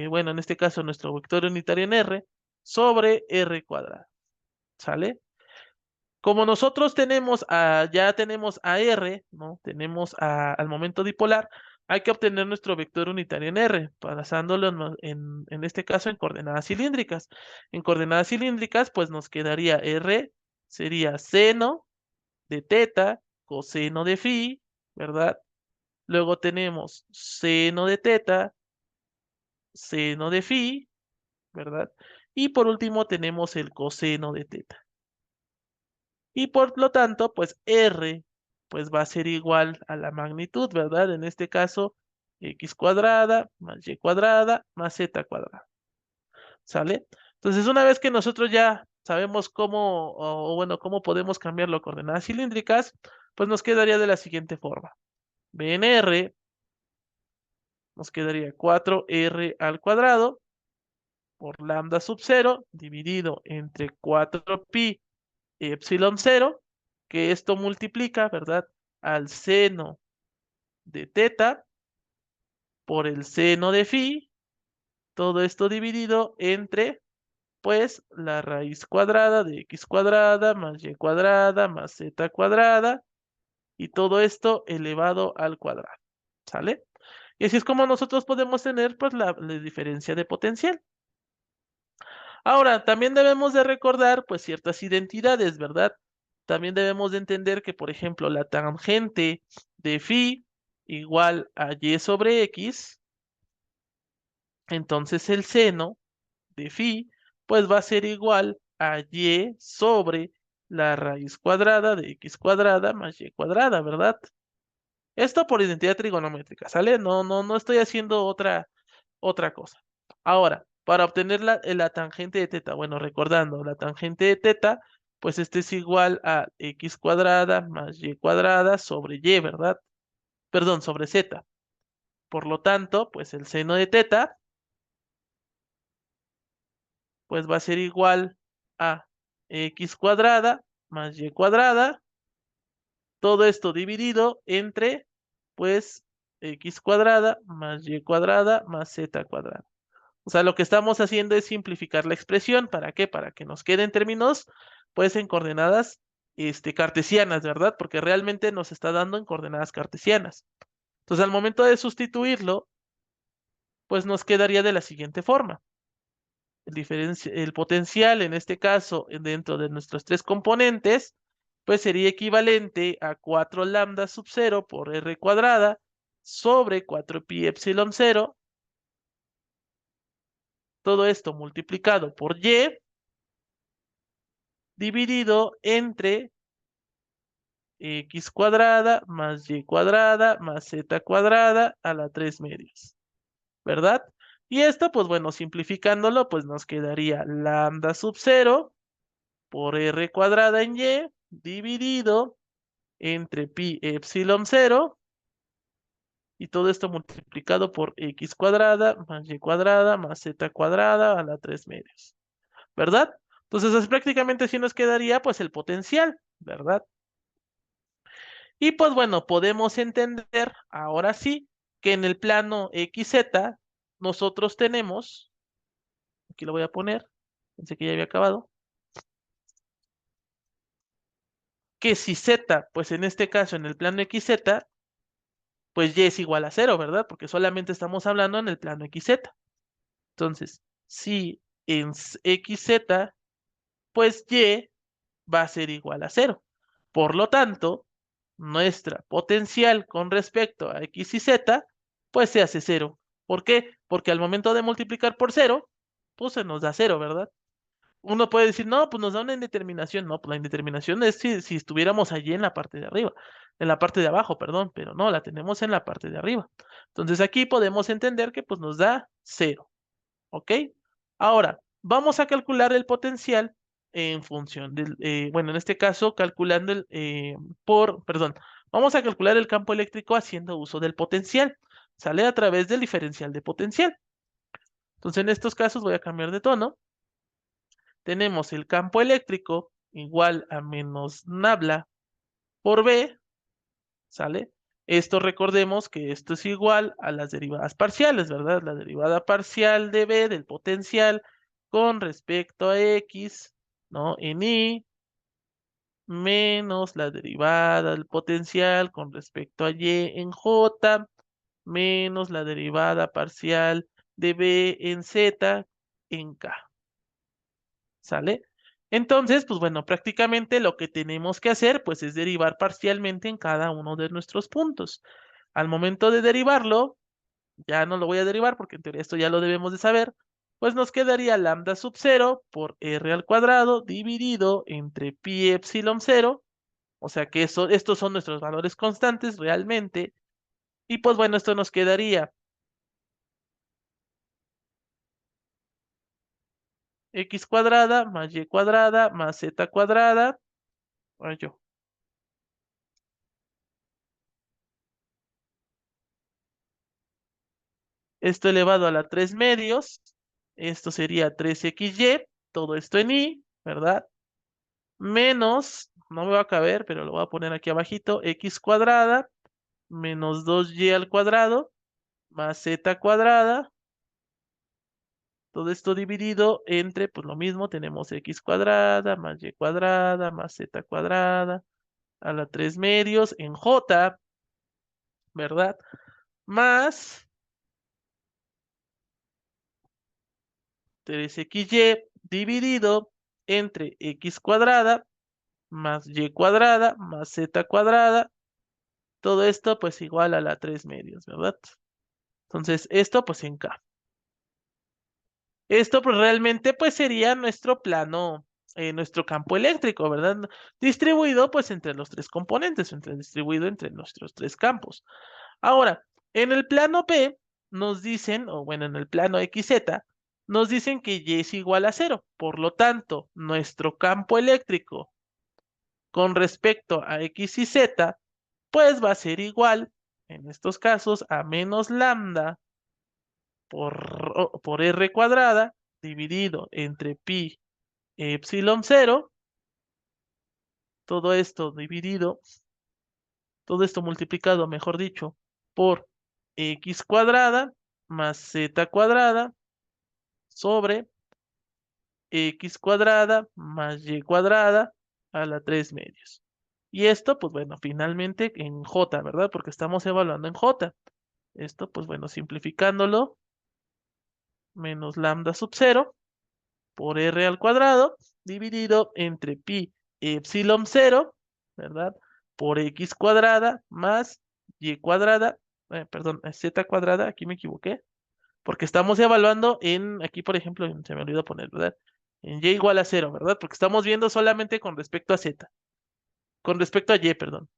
bueno, en este caso nuestro vector unitario en R, sobre R cuadrado, ¿sale? Como nosotros ya tenemos a R, ¿no? Tenemos al momento dipolar, hay que obtener nuestro vector unitario en R, basándolo en este caso en coordenadas cilíndricas. En coordenadas cilíndricas, pues nos quedaría R, sería seno de teta, coseno de phi, ¿verdad? Luego tenemos seno de teta, seno de phi, ¿verdad? Y por último tenemos el coseno de teta. Y por lo tanto, pues R pues va a ser igual a la magnitud, ¿verdad? En este caso, x cuadrada más y cuadrada más z cuadrada. ¿Sale? Entonces, una vez que nosotros ya sabemos cómo, o bueno, cómo podemos cambiarlo a coordenadas cilíndricas, pues nos quedaría de la siguiente forma. BNR nos quedaría 4r al cuadrado por lambda sub 0 dividido entre 4pi epsilon 0, que esto multiplica, ¿verdad? Al seno de teta por el seno de phi, todo esto dividido entre, pues, la raíz cuadrada de x cuadrada más y cuadrada más z cuadrada, y todo esto elevado al cuadrado, ¿sale? Y así es como nosotros podemos tener, pues, la diferencia de potencial. Ahora, también debemos de recordar, pues, ciertas identidades, ¿verdad? También debemos de entender que, por ejemplo, la tangente de phi igual a y sobre x, entonces el seno de phi, pues va a ser igual a y sobre la raíz cuadrada de x cuadrada más y cuadrada, ¿verdad? Esto por identidad trigonométrica, ¿sale? No estoy haciendo otra cosa. Ahora, para obtener la tangente de teta, bueno, recordando, la tangente de teta, pues este es igual a x cuadrada más y cuadrada sobre y, ¿verdad? Perdón, sobre z. Por lo tanto, pues el seno de teta, pues va a ser igual a x cuadrada más y cuadrada, todo esto dividido entre, pues, x cuadrada más y cuadrada más z cuadrada. O sea, lo que estamos haciendo es simplificar la expresión. ¿Para qué? Para que nos queden términos, pues, en coordenadas, cartesianas, ¿verdad? Porque realmente nos está dando en coordenadas cartesianas. Entonces, al momento de sustituirlo, pues nos quedaría de la siguiente forma. El potencial, en este caso, dentro de nuestros tres componentes, pues sería equivalente a 4 lambda sub 0 por r cuadrada sobre 4 pi epsilon 0. Todo esto multiplicado por y dividido entre x cuadrada más y cuadrada más z cuadrada a la 3 medios, ¿verdad? Y esto, pues bueno, simplificándolo, pues nos quedaría lambda sub 0 por r cuadrada en y dividido entre pi epsilon 0 y todo esto multiplicado por x cuadrada más y cuadrada más z cuadrada a la 3 medios, ¿verdad? Entonces, prácticamente así nos quedaría pues el potencial, ¿verdad? Y pues bueno, podemos entender ahora sí que en el plano XZ nosotros tenemos, aquí lo voy a poner, pensé que ya había acabado, que si Z, pues en este caso en el plano XZ, pues Y es igual a 0, ¿verdad? Porque solamente estamos hablando en el plano XZ. Entonces, si en XZ, pues Y va a ser igual a 0. Por lo tanto, nuestra potencial con respecto a x y z, pues se hace 0. ¿Por qué? Porque al momento de multiplicar por 0, pues se nos da 0, ¿verdad? Uno puede decir, no, pues nos da una indeterminación. No, pues la indeterminación es si estuviéramos allí en la parte de arriba, en la parte de abajo, perdón, pero no, la tenemos en la parte de arriba. Entonces aquí podemos entender que pues nos da 0, ¿ok? Ahora, vamos a calcular el potencial en función del, bueno, en este caso, calculando perdón, vamos a calcular el campo eléctrico haciendo uso del potencial. Sale a través del diferencial de potencial. Entonces, en estos casos voy a cambiar de tono. Tenemos el campo eléctrico igual a menos nabla por B, ¿sale? Esto recordemos que esto es igual a las derivadas parciales, ¿verdad? La derivada parcial de B del potencial con respecto a X, ¿no? En Y, menos la derivada del potencial con respecto a Y en J, menos la derivada parcial de B en Z en K, ¿sale? Entonces, pues bueno, prácticamente lo que tenemos que hacer, pues es derivar parcialmente en cada uno de nuestros puntos. Al momento de derivarlo, ya no lo voy a derivar porque en teoría esto ya lo debemos de saber, pues nos quedaría lambda sub 0 por r al cuadrado dividido entre pi epsilon 0, o sea que estos son nuestros valores constantes realmente, y pues bueno, esto nos quedaría x cuadrada más y cuadrada más z cuadrada, ay, esto elevado a la 3 medios, esto sería 3xy, todo esto en y, ¿verdad? Menos, no me va a caber, pero lo voy a poner aquí abajito, x cuadrada menos 2y al cuadrado más z cuadrada, todo esto dividido entre, pues lo mismo, tenemos x cuadrada más y cuadrada más z cuadrada a la 3 medios en j, ¿verdad? Más 3xy dividido entre x cuadrada más y cuadrada más z cuadrada, todo esto pues igual a la 3 medios, ¿verdad? Entonces esto pues en K. Esto pues realmente pues sería nuestro plano nuestro campo eléctrico, ¿verdad? Distribuido pues entre los tres componentes, distribuido entre nuestros tres campos. Ahora, en el plano P nos dicen, o bueno, en el plano XZ, nos dicen que Y es igual a 0. Por lo tanto, nuestro campo eléctrico con respecto a X y Z, pues va a ser igual, en estos casos, a menos lambda por R cuadrada dividido entre pi epsilon 0, todo esto dividido, todo esto multiplicado, mejor dicho, por X cuadrada más Z cuadrada sobre X cuadrada más Y cuadrada a la 3 medios. Y esto, pues bueno, finalmente en J, ¿verdad? Porque estamos evaluando en J. Esto, pues bueno, simplificándolo, menos lambda sub 0 por R al cuadrado dividido entre pi epsilon 0, ¿verdad? Por X cuadrada más Y cuadrada, perdón, Z cuadrada, aquí me equivoqué, porque estamos evaluando aquí por ejemplo, se me olvidó poner, ¿verdad? En Y igual a 0, ¿verdad? Porque estamos viendo solamente con respecto a Z, con respecto a Y, perdón.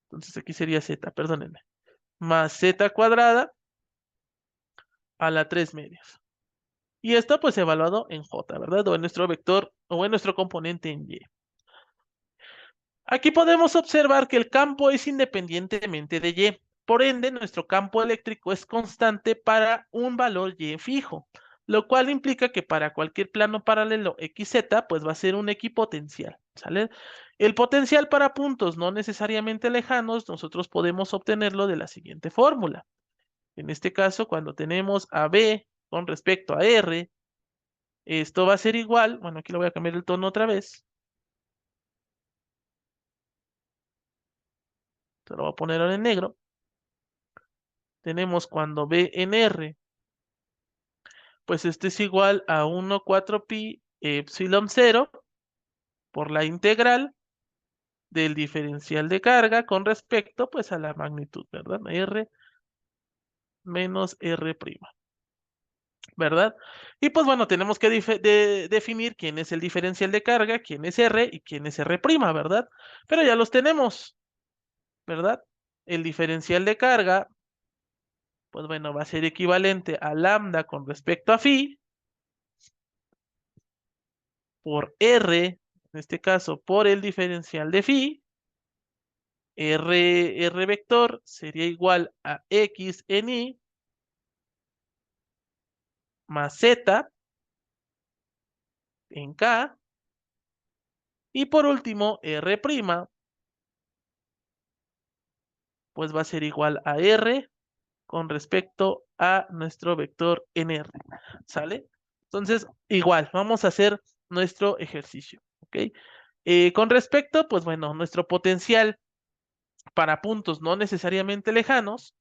Entonces aquí sería Z, perdónenme, más Z cuadrada a la 3 medios. Y esto pues evaluado en J, ¿verdad? O en nuestro vector, o en nuestro componente en Y. Aquí podemos observar que el campo es independientemente de Y. Por ende, nuestro campo eléctrico es constante para un valor Y fijo, lo cual implica que para cualquier plano paralelo XZ, pues va a ser un equipotencial, ¿sale? El potencial para puntos no necesariamente lejanos, nosotros podemos obtenerlo de la siguiente fórmula. En este caso, cuando tenemos a B con respecto a R, esto va a ser igual, bueno, aquí lo voy a cambiar el tono otra vez. Se lo voy a poner ahora en negro. Tenemos cuando B en R, pues este es igual a 1,4 pi epsilon 0 por la integral del diferencial de carga con respecto pues a la magnitud, ¿verdad? R menos R', ¿verdad? Y pues bueno, tenemos que definir quién es el diferencial de carga, quién es R y quién es R', ¿verdad? Pero ya los tenemos, ¿verdad? El diferencial de carga, pues bueno, va a ser equivalente a lambda con respecto a phi por R, en este caso por el diferencial de phi. R vector sería igual a X en Y más Z en K. Y por último, R', pues va a ser igual a R con respecto a nuestro vector en R. ¿Sale? Entonces, igual, vamos a hacer nuestro ejercicio. ¿Ok? Con respecto, pues bueno, nuestro potencial para puntos no necesariamente lejanos,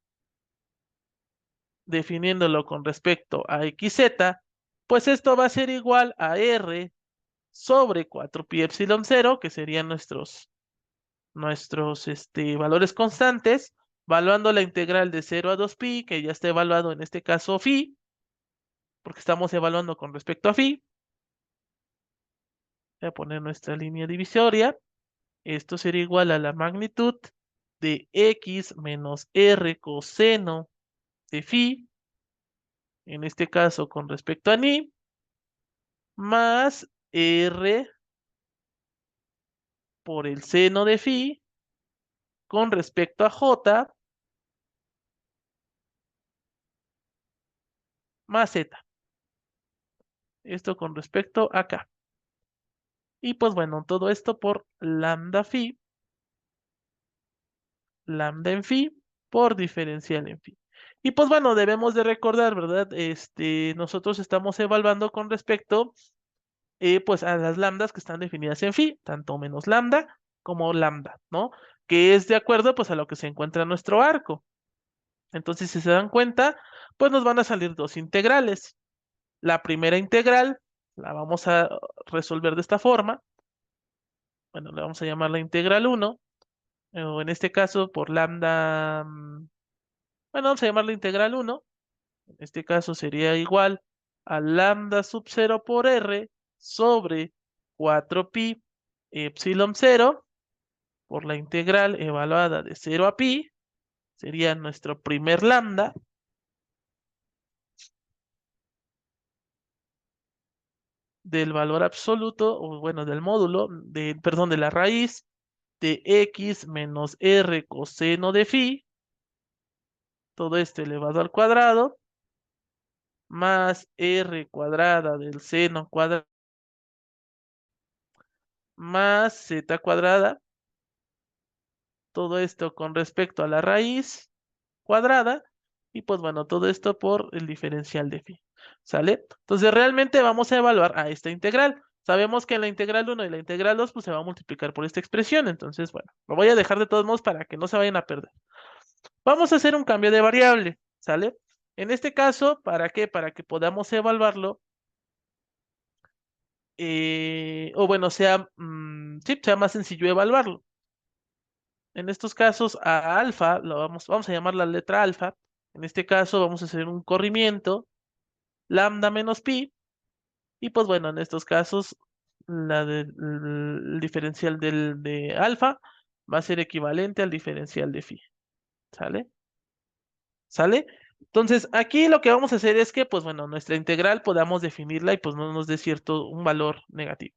definiéndolo con respecto a XZ, pues esto va a ser igual a R sobre 4 pi epsilon 0, que serían nuestros valores constantes, evaluando la integral de 0 a 2pi, que ya está evaluado en este caso phi, porque estamos evaluando con respecto a phi. Voy a poner nuestra línea divisoria. Esto sería igual a la magnitud de x menos r coseno de phi, en este caso con respecto a ni, más r por el seno de phi con respecto a j más z. Esto con respecto a k. Y pues bueno, todo esto por lambda phi, lambda en phi, por diferencial en phi. Y pues bueno, debemos de recordar, ¿verdad? Nosotros estamos evaluando con respecto pues a las lambdas que están definidas en phi, tanto menos lambda como lambda, ¿no? Que es de acuerdo pues a lo que se encuentra en nuestro arco. Entonces, si se dan cuenta, pues nos van a salir dos integrales. La primera integral la vamos a resolver de esta forma. Bueno, le vamos a llamar la integral 1, o en este caso por lambda, bueno, vamos a llamarla integral 1. En este caso sería igual a lambda sub 0 por R sobre 4pi epsilon 0 por la integral evaluada de 0 a pi, sería nuestro primer lambda, del valor absoluto, o bueno, del módulo, perdón, de la raíz de x menos r coseno de phi, todo esto elevado al cuadrado, más r cuadrada del seno cuadrado, más z cuadrada, todo esto con respecto a la raíz cuadrada, y pues bueno, todo esto por el diferencial de phi, ¿sale? Entonces realmente vamos a evaluar a esta integral. Sabemos que en la integral 1 y la integral 2 pues se va a multiplicar por esta expresión, entonces bueno, lo voy a dejar de todos modos para que no se vayan a perder. Vamos a hacer un cambio de variable, ¿sale? En este caso, ¿para qué? Para que podamos evaluarlo, o bueno, sí, sea más sencillo evaluarlo. En estos casos, a alfa, vamos a llamar la letra alfa. En este caso, vamos a hacer un corrimiento, lambda menos pi, y pues bueno, en estos casos, el diferencial de alfa va a ser equivalente al diferencial de phi, ¿sale? ¿Sale? Entonces, aquí lo que vamos a hacer es que, pues bueno, nuestra integral podamos definirla y pues no nos dé un valor negativo.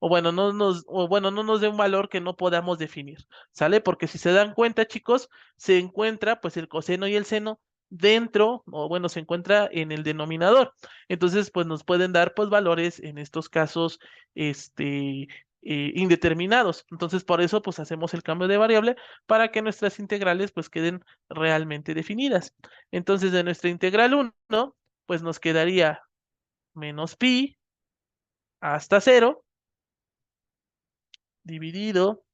O bueno, no nos dé un valor que no podamos definir, ¿sale? Porque si se dan cuenta, chicos, se encuentra pues el coseno y el seno dentro, o bueno, se encuentra en el denominador. Entonces, pues nos pueden dar pues valores en estos casos, indeterminados. Entonces, por eso pues hacemos el cambio de variable para que nuestras integrales pues queden realmente definidas. Entonces, de nuestra integral 1, pues nos quedaría menos pi hasta 0 dividido,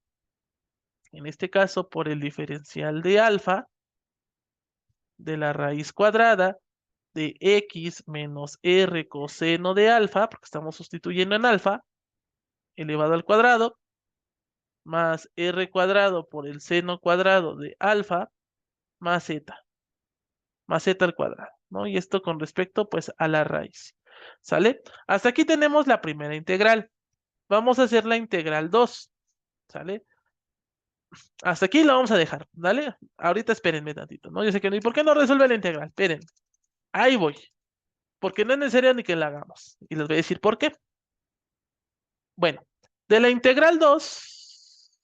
en este caso, por el diferencial de alfa de la raíz cuadrada de x menos r coseno de alfa, porque estamos sustituyendo en alfa, elevado al cuadrado, más r cuadrado por el seno cuadrado de alfa, más z al cuadrado, ¿no? Y esto con respecto, pues, a la raíz, ¿sale? Hasta aquí tenemos la primera integral. Vamos a hacer la integral 2, ¿sale? Hasta aquí lo vamos a dejar, ¿vale? Ahorita espérenme tantito, ¿no? Yo sé que no. ¿Y por qué no resuelve la integral? Esperen. Ahí voy. Porque no es necesario ni que la hagamos. Y les voy a decir por qué. Bueno, de la integral 2,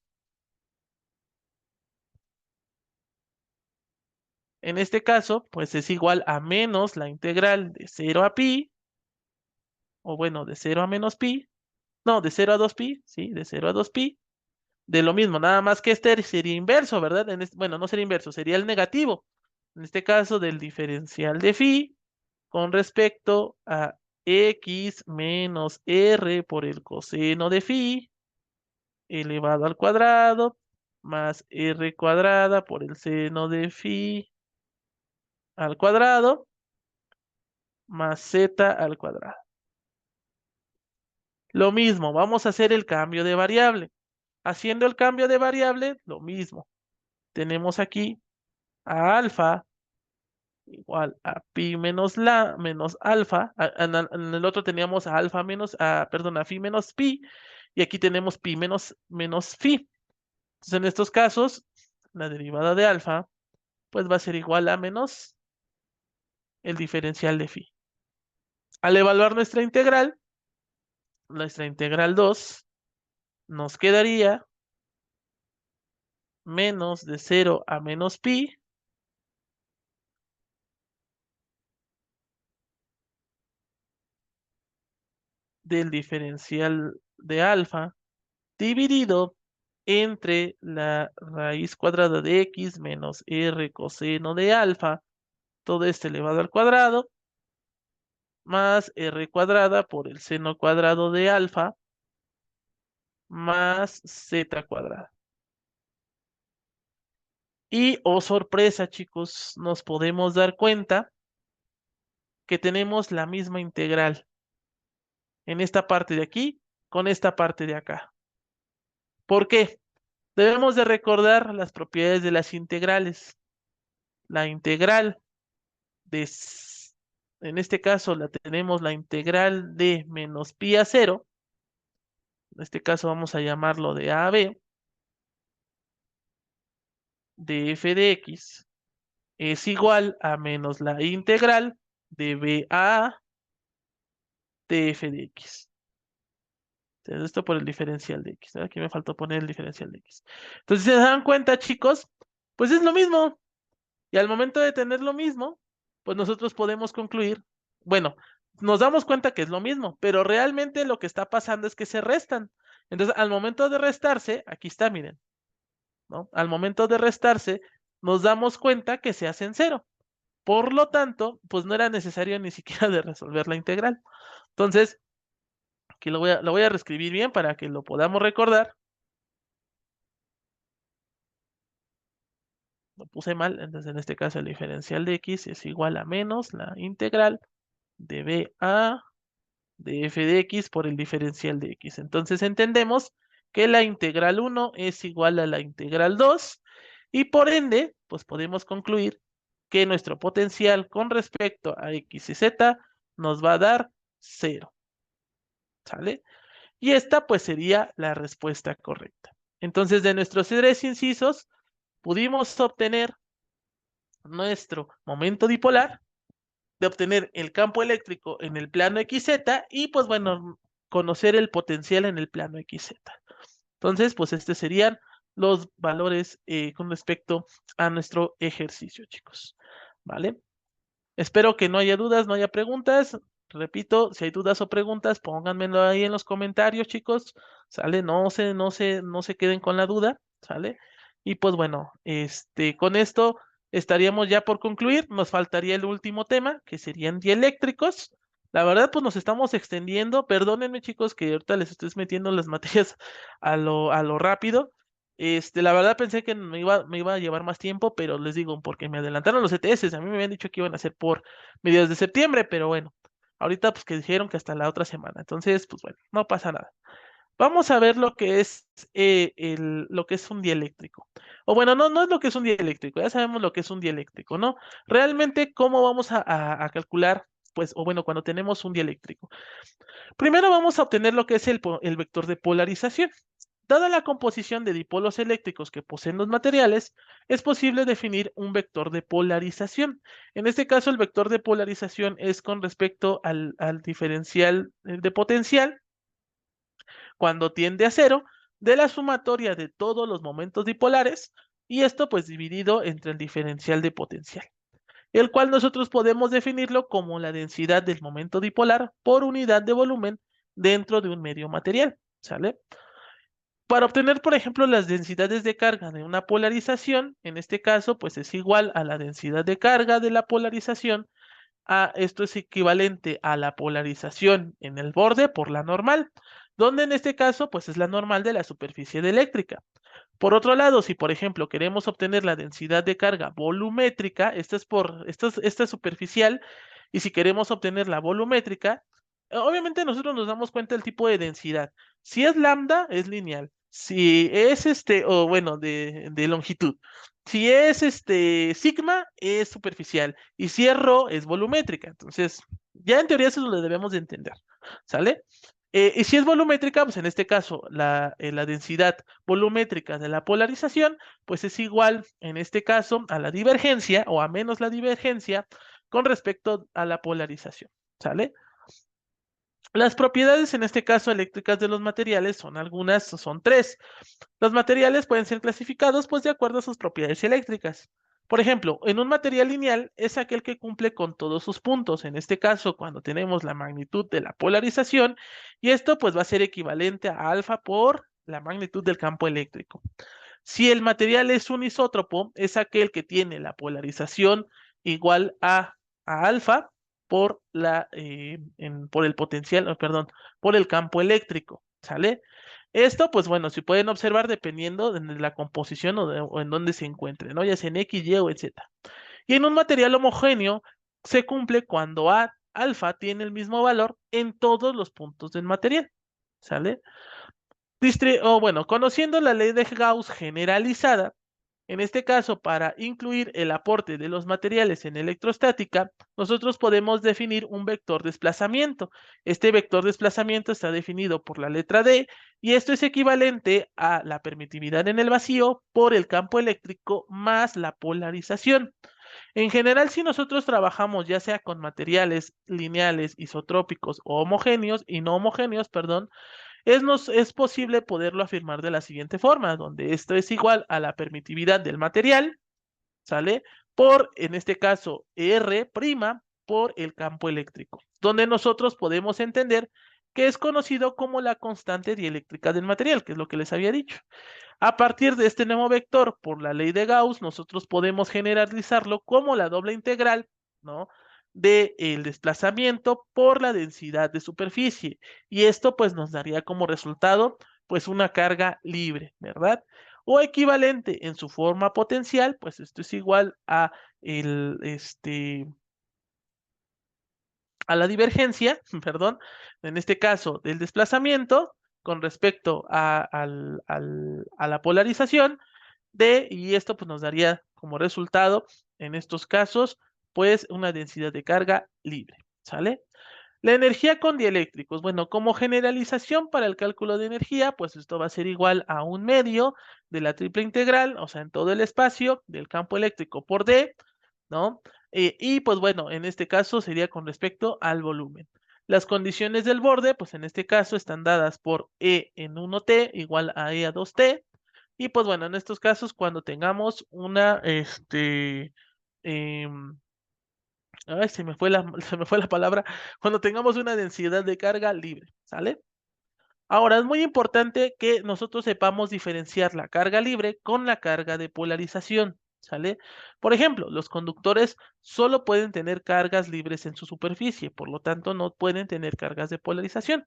en este caso, pues es igual a menos la integral de 0 a pi, o bueno, de 0 a menos pi, no, de 0 a 2pi, sí, de 0 a 2pi, de lo mismo, nada más que este sería inverso, ¿verdad? Bueno, no sería inverso, sería el negativo. En este caso, del diferencial de phi con respecto a x menos r por el coseno de phi elevado al cuadrado más r cuadrada por el seno de phi al cuadrado más z al cuadrado. Lo mismo, vamos a hacer el cambio de variable. Haciendo el cambio de variable, lo mismo. Tenemos aquí a alfa igual a pi menos alfa. En el otro teníamos a alfa perdón, a phi menos pi. Y aquí tenemos pi menos phi. Entonces, en estos casos, la derivada de alfa, pues va a ser igual a menos el diferencial de phi. Al evaluar nuestra integral 2, nos quedaría menos de 0 a menos pi del diferencial de alfa dividido entre la raíz cuadrada de x menos r coseno de alfa, todo esto elevado al cuadrado, más r cuadrada por el seno cuadrado de alfa, más z cuadrada. Y, oh sorpresa, chicos, nos podemos dar cuenta que tenemos la misma integral en esta parte de aquí con esta parte de acá. ¿Por qué? Debemos de recordar las propiedades de las integrales. La integral de en este caso la tenemos la integral de menos pi a 0, en este caso vamos a llamarlo de a a b, de f de x, es igual a menos la integral de b a de f de x. Entonces, esto por el diferencial de x, ¿no? Aquí me faltó poner el diferencial de x. Entonces, si se dan cuenta, chicos, pues es lo mismo. Y al momento de tener lo mismo, pues nosotros podemos concluir, bueno, nos damos cuenta que es lo mismo, pero realmente lo que está pasando es que se restan. Entonces, al momento de restarse, aquí está, miren, ¿no? Al momento de restarse, nos damos cuenta que se hacen cero. Por lo tanto, pues no era necesario ni siquiera de resolver la integral. Entonces, aquí lo voy a reescribir bien para que lo podamos recordar. Lo puse mal, entonces en este caso el diferencial de x es igual a menos la integral de b a de f de x por el diferencial de x. Entonces entendemos que la integral 1 es igual a la integral 2 y por ende, pues podemos concluir que nuestro potencial con respecto a x y z nos va a dar 0. ¿Sale? Y esta pues sería la respuesta correcta. Entonces de nuestros tres incisos pudimos obtener nuestro momento dipolar, de obtener el campo eléctrico en el plano XZ y pues bueno, conocer el potencial en el plano XZ. Entonces, pues estos serían los valores con respecto a nuestro ejercicio, chicos. ¿Vale? Espero que no haya dudas, no haya preguntas. Repito, si hay dudas o preguntas, pónganmelo ahí en los comentarios, chicos. ¿Sale? No se queden con la duda, ¿sale? Y pues bueno, con esto estaríamos ya por concluir. Nos faltaría el último tema, que serían dieléctricos. La verdad, pues nos estamos extendiendo. Perdónenme, chicos, que ahorita les estoy metiendo las materias a lo rápido. La verdad pensé que me iba a llevar más tiempo, pero les digo, porque me adelantaron los ETS, a mí me habían dicho que iban a ser por mediados de septiembre, pero bueno, ahorita pues que dijeron que hasta la otra semana, entonces pues bueno, no pasa nada. Vamos a ver lo que es lo que es un dieléctrico. O bueno, no es lo que es un dieléctrico, ya sabemos lo que es un dieléctrico, ¿no? Realmente, ¿cómo vamos a calcular? Pues, o bueno, cuando tenemos un dieléctrico. Primero vamos a obtener lo que es el vector de polarización. Dada la composición de dipolos eléctricos que poseen los materiales, es posible definir un vector de polarización. En este caso, el vector de polarización es con respecto al diferencial de potencial, cuando tiende a cero, de la sumatoria de todos los momentos dipolares, y esto pues dividido entre el diferencial de potencial, el cual nosotros podemos definirlo como la densidad del momento dipolar por unidad de volumen dentro de un medio material, ¿sale? Para obtener, por ejemplo, las densidades de carga de una polarización, en este caso, pues es igual a la densidad de carga de la polarización, esto es equivalente a la polarización en el borde por la normal, donde en este caso, pues es la normal de la superficie eléctrica. Por otro lado, si por ejemplo queremos obtener la densidad de carga volumétrica, esta es superficial, y si queremos obtener la volumétrica, obviamente nosotros nos damos cuenta del tipo de densidad. Si es lambda, es lineal. Si es o bueno, de longitud. Si es sigma, es superficial. Y si es rho, es volumétrica. Entonces, ya en teoría eso lo debemos de entender. ¿Sale? Y si es volumétrica, pues en este caso, la densidad volumétrica de la polarización, pues es igual, en este caso, a la divergencia o a menos la divergencia con respecto a la polarización. ¿Sale? Las propiedades, en este caso eléctricas de los materiales, son tres. Los materiales pueden ser clasificados pues de acuerdo a sus propiedades eléctricas. Por ejemplo, en un material lineal es aquel que cumple con todos sus puntos. En este caso, cuando tenemos la magnitud de la polarización, y esto pues va a ser equivalente a alfa por la magnitud del campo eléctrico. Si el material es un isótropo, es aquel que tiene la polarización igual a alfa por por el potencial, perdón, por el campo eléctrico, ¿sale? Esto, pues bueno, si pueden observar dependiendo de la composición o en dónde se encuentre, ¿no? Ya sea en X, Y o en Z. Y en un material homogéneo se cumple cuando alfa tiene el mismo valor en todos los puntos del material, ¿sale? Bueno, conociendo la ley de Gauss generalizada, En este caso, para incluir el aporte de los materiales en electrostática, nosotros podemos definir un vector desplazamiento. Este vector desplazamiento está definido por la letra D y esto es equivalente a la permitividad en el vacío por el campo eléctrico más la polarización. En general, si nosotros trabajamos ya sea con materiales lineales, isotrópicos o homogéneos y no homogéneos, perdón, es posible poderlo afirmar de la siguiente forma, donde esto es igual a la permitividad del material, ¿sale? Por, en este caso, R' por el campo eléctrico, donde nosotros podemos entender que es conocido como la constante dieléctrica del material, que es lo que les había dicho. A partir de este nuevo vector, por la ley de Gauss, nosotros podemos generalizarlo como la doble integral, ¿no? De el desplazamiento por la densidad de superficie. Y esto pues nos daría como resultado pues una carga libre, ¿verdad? O equivalente en su forma potencial, pues esto es igual a a la divergencia, perdón, en este caso del desplazamiento con respecto a la polarización y esto pues nos daría como resultado en estos casos pues una densidad de carga libre, ¿sale? La energía con dieléctricos, bueno, como generalización para el cálculo de energía, pues esto va a ser igual a un medio de la triple integral, o sea, en todo el espacio del campo eléctrico por D, ¿no? Y pues bueno, en este caso sería con respecto al volumen. Las condiciones del borde, pues en este caso están dadas por E en 1T igual a E a 2T. Y pues bueno, en estos casos, cuando tengamos em, ay, se me fue la palabra, cuando tengamos una densidad de carga libre, ¿sale? Ahora, es muy importante que nosotros sepamos diferenciar la carga libre con la carga de polarización, ¿sale? Por ejemplo, los conductores solo pueden tener cargas libres en su superficie, por lo tanto no pueden tener cargas de polarización.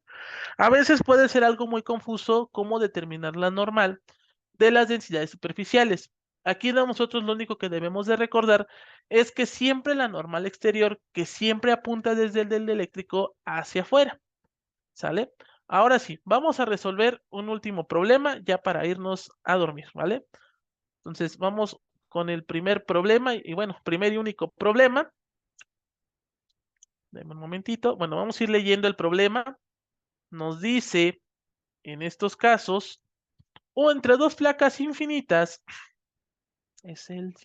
A veces puede ser algo muy confuso cómo determinar la normal de las densidades superficiales. Aquí nosotros lo único que debemos de recordar es que siempre la normal exterior, que siempre apunta desde el del eléctrico hacia afuera. ¿Sale? Ahora sí, vamos a resolver un último problema ya para irnos a dormir, ¿vale? Entonces vamos con el primer problema y bueno, primer y único problema. Deme un momentito. Bueno, vamos a ir leyendo el problema. Nos dice, en estos casos, o entre dos placas infinitas, es el...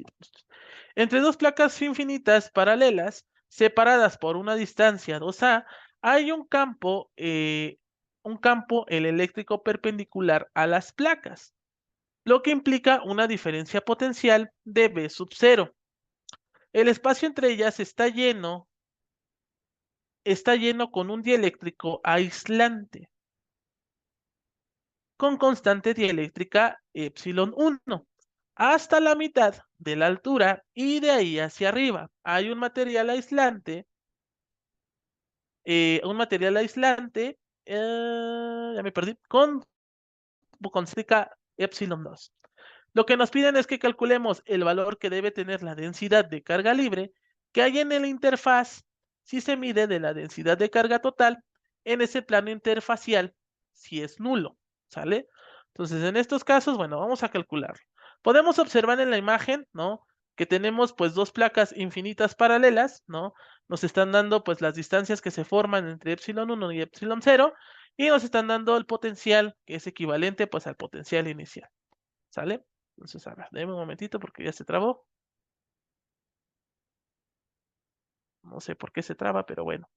Entre dos placas infinitas paralelas, separadas por una distancia 2A, hay un campo el eléctrico perpendicular a las placas, lo que implica una diferencia potencial de B sub 0. El espacio entre ellas está lleno con un dieléctrico aislante, con constante dieléctrica epsilon 1, hasta la mitad de la altura y de ahí hacia arriba. Hay un material aislante, ya me perdí, con concéntrica epsilon 2. Lo que nos piden es que calculemos el valor que debe tener la densidad de carga libre que hay en la interfaz si se mide de la densidad de carga total en ese plano interfacial si es nulo, ¿sale? Entonces, en estos casos, bueno, vamos a calcularlo. Podemos observar en la imagen, ¿no? Que tenemos pues dos placas infinitas paralelas, ¿no? Nos están dando pues las distancias que se forman entre epsilon 1 y epsilon 0 y nos están dando el potencial que es equivalente pues al potencial inicial, ¿sale? Entonces, a ver, déjame un momentito porque ya se trabó. No sé por qué se traba, pero bueno.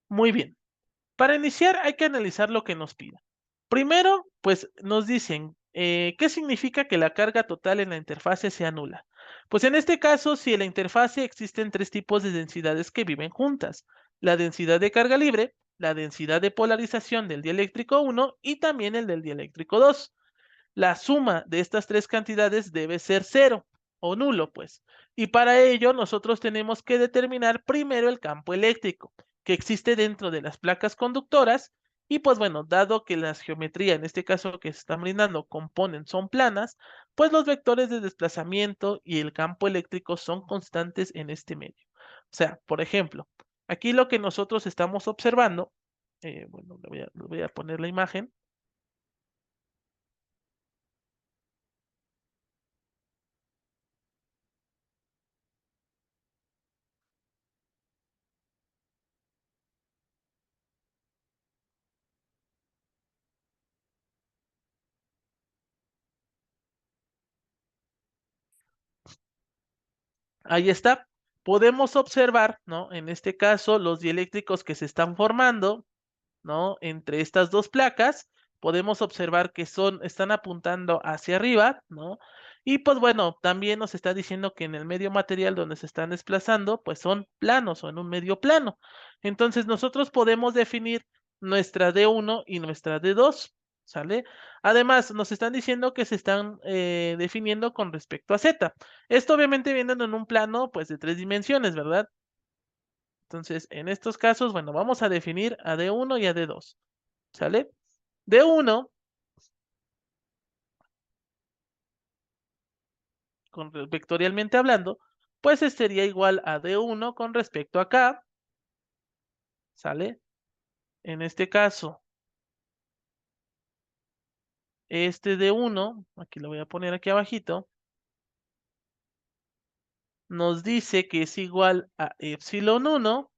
Muy bien. Para iniciar hay que analizar lo que nos pida. Primero, pues nos dicen, ¿qué significa que la carga total en la interfase sea nula? Pues en este caso, si en la interfase existen tres tipos de densidades que viven juntas. La densidad de carga libre, la densidad de polarización del dieléctrico 1 y también el del dieléctrico 2. La suma de estas tres cantidades debe ser cero o nulo, pues. Y para ello nosotros tenemos que determinar primero el campo eléctrico que existe dentro de las placas conductoras. Y pues bueno, dado que las geometrías, en este caso que se están brindando, son planas, pues los vectores de desplazamiento y el campo eléctrico son constantes en este medio. O sea, por ejemplo, aquí lo que nosotros estamos observando, bueno, le voy a poner la imagen. Ahí está. Podemos observar, ¿no? En este caso, los dieléctricos que se están formando, ¿no? Entre estas dos placas, podemos observar que están apuntando hacia arriba, ¿no? Y pues bueno, también nos está diciendo que en el medio material donde se están desplazando, pues son planos o en un medio plano. Entonces nosotros podemos definir nuestra D1 y nuestra D2, ¿sale? Además, nos están diciendo que se están definiendo con respecto a Z. Esto obviamente viene en un plano, pues, de 3 dimensiones, ¿verdad? Entonces, en estos casos, bueno, vamos a definir a D1 y a D2. ¿Sale? D1, vectorialmente hablando, pues sería igual a D1 con respecto a K, ¿sale? En este caso, este D1, aquí lo voy a poner aquí abajito, nos dice que es igual a epsilon 1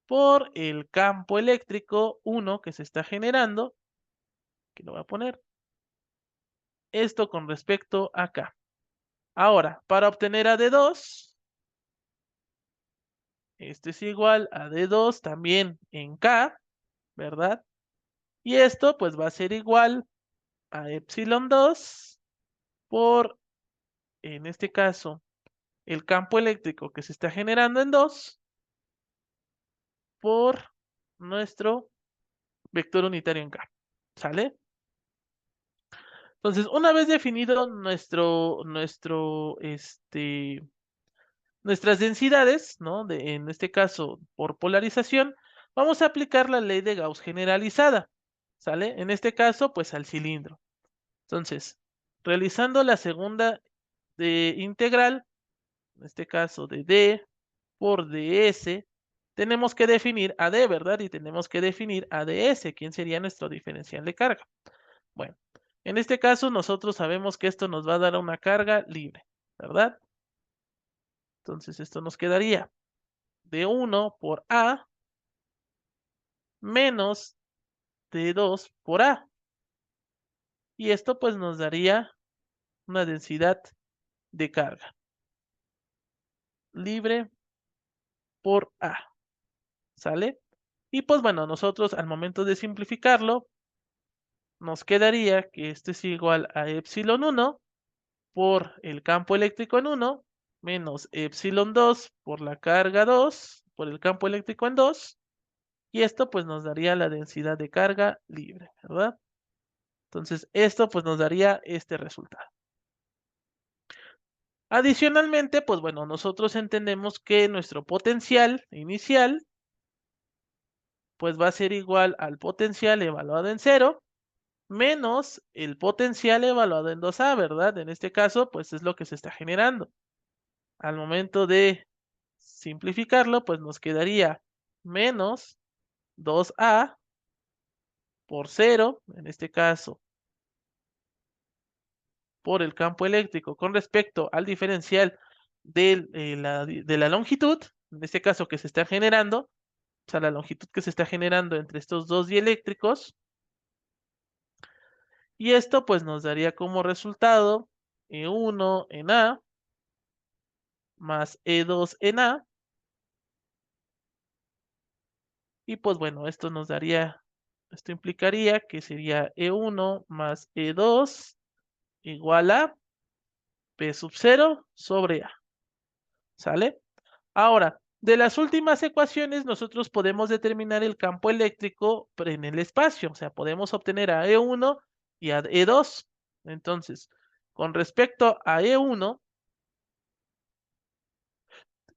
por el campo eléctrico 1 que se está generando, que lo voy a poner, esto con respecto a K. Ahora, para obtener a D2, esto es igual a D2 también en K, ¿verdad? Y esto pues va a ser igual a epsilon 2 por, en este caso, el campo eléctrico que se está generando en 2 por nuestro vector unitario en K. ¿Sale? Entonces, una vez definido nuestras densidades, ¿no? En este caso, por polarización, vamos a aplicar la ley de Gauss generalizada, ¿sale? En este caso, pues al cilindro. Entonces, realizando la segunda de integral, en este caso de D por ds, tenemos que definir a D, ¿verdad? Y tenemos que definir a ds, ¿quién sería nuestro diferencial de carga? Bueno, en este caso nosotros sabemos que esto nos va a dar una carga libre, ¿verdad? Entonces esto nos quedaría D1 por A menos D2 por A. Y esto pues nos daría una densidad de carga libre por A, ¿sale? Y pues bueno, nosotros al momento de simplificarlo, nos quedaría que esto es igual a epsilon 1 por el campo eléctrico en 1 menos epsilon 2 por la carga 2 por el campo eléctrico en 2 y esto pues nos daría la densidad de carga libre, ¿verdad? Entonces esto pues nos daría este resultado. Adicionalmente, pues bueno, nosotros entendemos que nuestro potencial inicial pues va a ser igual al potencial evaluado en 0 menos el potencial evaluado en 2A, ¿verdad? En este caso, pues es lo que se está generando. Al momento de simplificarlo, pues nos quedaría menos 2A por 0, en este caso, por el campo eléctrico con respecto al diferencial de la longitud, en este caso que se está generando, o sea, la longitud que se está generando entre estos dos dieléctricos, y esto pues nos daría como resultado E1 en A más E2 en A, y pues bueno, esto implicaría que sería E1 más E2 igual a P sub 0 sobre A, ¿sale? Ahora, de las últimas ecuaciones, nosotros podemos determinar el campo eléctrico en el espacio, o sea, podemos obtener a E1 y a E2. Entonces, con respecto a E1,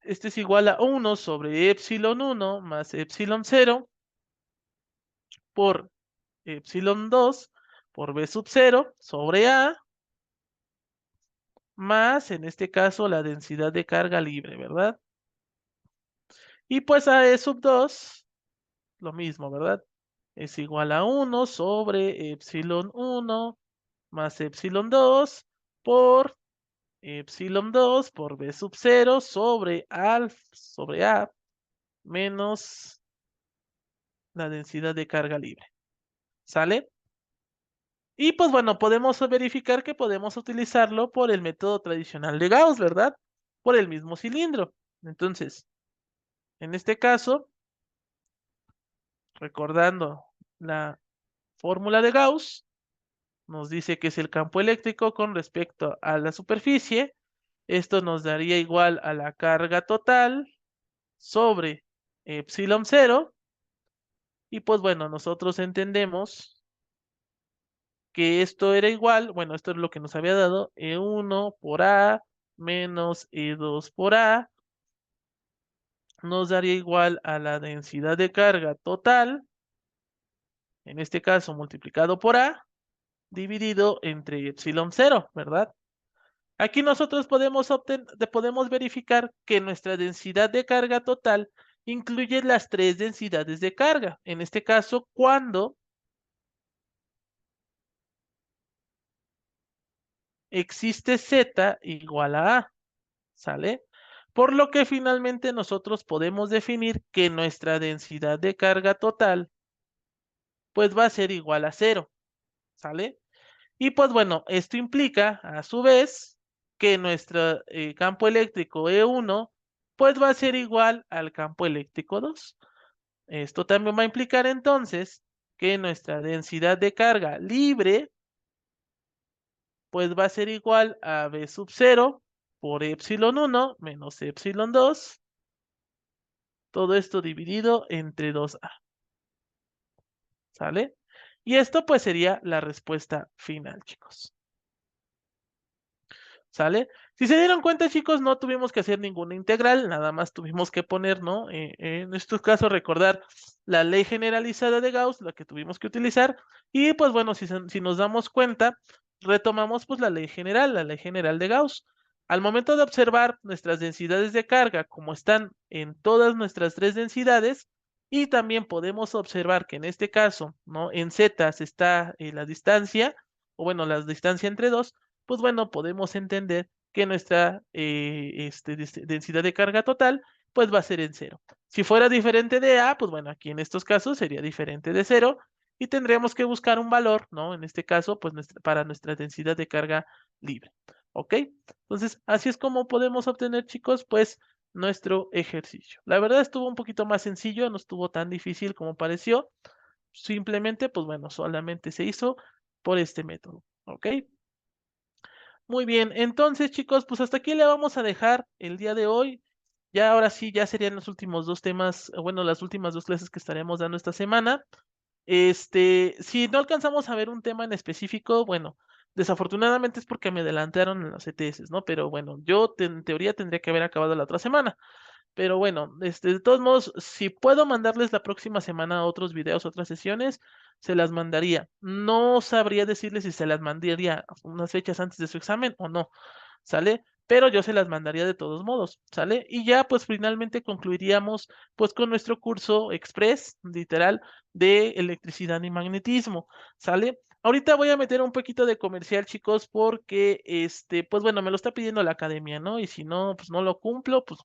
este es igual a 1 sobre epsilon 1 más epsilon 0 por epsilon 2 por B sub 0 sobre A, más en este caso la densidad de carga libre, ¿verdad? Y pues a E sub 2, lo mismo, ¿verdad? Es igual a 1 sobre epsilon 1 más epsilon 2 por epsilon 2 por B sub 0 sobre sobre A menos la densidad de carga libre. ¿Sale? Y pues bueno, podemos verificar que podemos utilizarlo por el método tradicional de Gauss, ¿verdad? por el mismo cilindro. Entonces, en este caso, recordando la fórmula de Gauss, nos dice que es el campo eléctrico con respecto a la superficie. Esto nos daría igual a la carga total sobre epsilon cero. Y pues bueno, nosotros entendemos que esto era igual, bueno, esto es lo que nos había dado, E1 por A menos E2 por A, nos daría igual a la densidad de carga total, en este caso multiplicado por A, dividido entre epsilon cero, ¿verdad? Aquí nosotros podemos verificar que nuestra densidad de carga total incluye las tres densidades de carga. En este caso, cuando existe Z igual a A, ¿sale? Por lo que finalmente nosotros podemos definir que nuestra densidad de carga total, pues va a ser igual a cero, ¿sale? Y pues bueno, esto implica a su vez que nuestro campo eléctrico E1 pues va a ser igual al campo eléctrico 2. Esto también va a implicar entonces que nuestra densidad de carga libre pues va a ser igual a V sub 0 por epsilon 1 menos epsilon 2. Todo esto dividido entre 2A. ¿Sale? Y esto pues sería la respuesta final, chicos. ¿Sale? Si se dieron cuenta, chicos, no tuvimos que hacer ninguna integral, nada más tuvimos que poner, ¿no? En estos casos, recordar la ley generalizada de Gauss, la que tuvimos que utilizar, y pues bueno, si nos damos cuenta, retomamos pues la ley general de Gauss. Al momento de observar nuestras densidades de carga, como están en todas nuestras tres densidades, y también podemos observar que en este caso, ¿no? En Z está la distancia, o bueno, la distancia entre dos, pues bueno, podemos entender que nuestra densidad de carga total, pues va a ser en cero. Si fuera diferente de A, pues bueno, aquí en estos casos sería diferente de cero y tendríamos que buscar un valor, ¿no? En este caso, pues para nuestra densidad de carga libre. ¿Ok? Entonces, así es como podemos obtener, chicos, pues nuestro ejercicio. La verdad estuvo un poquito más sencillo, no estuvo tan difícil como pareció. Simplemente, pues bueno, solamente se hizo por este método. ¿Ok? Muy bien, entonces chicos, pues hasta aquí le vamos a dejar el día de hoy. Ya ahora sí, ya serían los últimos dos temas, bueno, las últimas dos clases que estaremos dando esta semana. Si no alcanzamos a ver un tema en específico, bueno, desafortunadamente es porque me adelantaron en los ETS, ¿no? Pero bueno, yo en teoría tendría que haber acabado la otra semana. Pero bueno, de todos modos, si puedo mandarles la próxima semana otros videos, otras sesiones, se las mandaría. No sabría decirles si se las mandaría unas fechas antes de su examen o no, ¿sale? Pero yo se las mandaría de todos modos, ¿sale? Y ya pues finalmente concluiríamos pues con nuestro curso express, literal, de electricidad y magnetismo, ¿sale? Ahorita voy a meter un poquito de comercial, chicos, porque pues bueno, me lo está pidiendo la academia, ¿no? Y si no, pues no lo cumplo, pues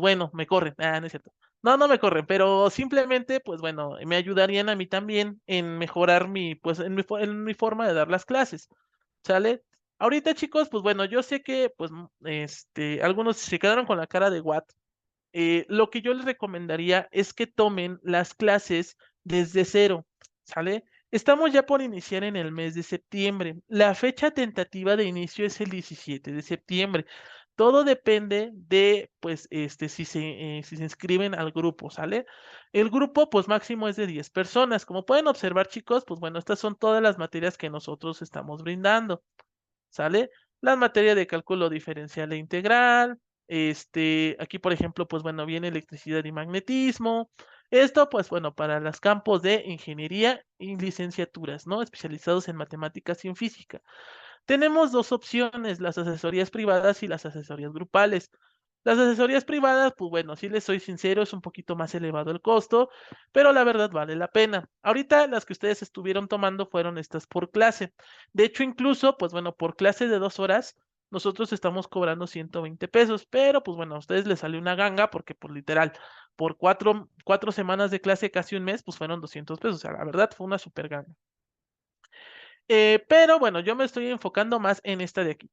bueno, me corren. Ah, no es cierto. No, no me corren, pero simplemente, pues bueno, me ayudarían a mí también en mejorar pues en mi forma de dar las clases, ¿sale? Ahorita, chicos, pues bueno, yo sé que, pues, algunos se quedaron con la cara de Watt. Lo que yo les recomendaría es que tomen las clases desde cero, ¿sale? Estamos ya por iniciar en el mes de septiembre. La fecha tentativa de inicio es el 17 de septiembre. Todo depende de, pues, si se inscriben al grupo, ¿sale? El grupo, pues, máximo es de 10 personas. Como pueden observar, chicos, pues, bueno, estas son todas las materias que nosotros estamos brindando, ¿sale? La materia de cálculo diferencial e integral, aquí, por ejemplo, pues, bueno, viene electricidad y magnetismo. Esto, pues, bueno, para los campos de ingeniería y licenciaturas, ¿no? Especializados en matemáticas y en física. Tenemos dos opciones, las asesorías privadas y las asesorías grupales. Las asesorías privadas, pues bueno, si les soy sincero, es un poquito más elevado el costo, pero la verdad vale la pena. Ahorita las que ustedes estuvieron tomando fueron estas por clase. De hecho, incluso, pues bueno, por clase de 2 horas, nosotros estamos cobrando 120 pesos, pero pues bueno, a ustedes les salió una ganga porque por literal, por cuatro semanas de clase, casi un mes, pues fueron 200 pesos. O sea, la verdad fue una super ganga. Pero bueno, yo me estoy enfocando más en esta de aquí.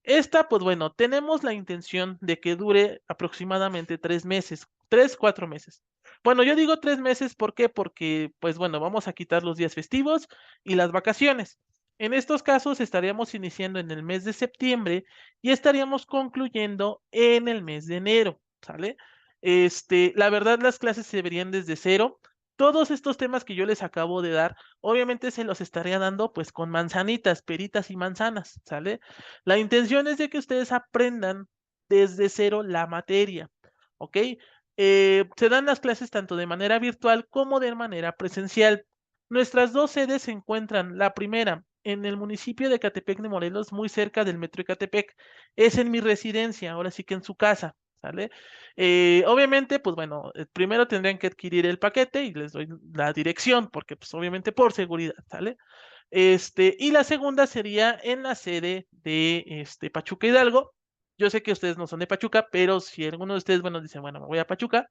Esta, pues bueno, tenemos la intención de que dure aproximadamente 3 meses, 3, 4 meses. Bueno, yo digo 3 meses, ¿por qué? Porque, pues bueno, vamos a quitar los días festivos y las vacaciones. En estos casos estaríamos iniciando en el mes de septiembre y estaríamos concluyendo en el mes de enero, ¿sale? La verdad, las clases se verían desde cero. Todos estos temas que yo les acabo de dar, obviamente se los estaría dando pues con manzanitas, peritas y manzanas, ¿sale? La intención es de que ustedes aprendan desde cero la materia, ¿ok? Se dan las clases tanto de manera virtual como de manera presencial. Nuestras dos sedes se encuentran, la primera en el municipio de Ecatepec de Morelos, muy cerca del metro Ecatepec. Es en mi residencia, ahora sí que en su casa, ¿sale? Obviamente, pues bueno, primero tendrían que adquirir el paquete y les doy la dirección, porque pues obviamente por seguridad, ¿sale? Y la segunda sería en la sede de Pachuca Hidalgo. Yo sé que ustedes no son de Pachuca, pero si alguno de ustedes, bueno, dicen, bueno, me voy a Pachuca,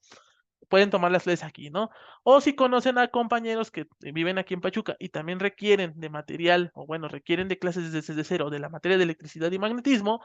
pueden tomar las clases aquí, ¿no? O si conocen a compañeros que viven aquí en Pachuca y también requieren de material, o bueno, requieren de clases desde cero de la materia de electricidad y magnetismo,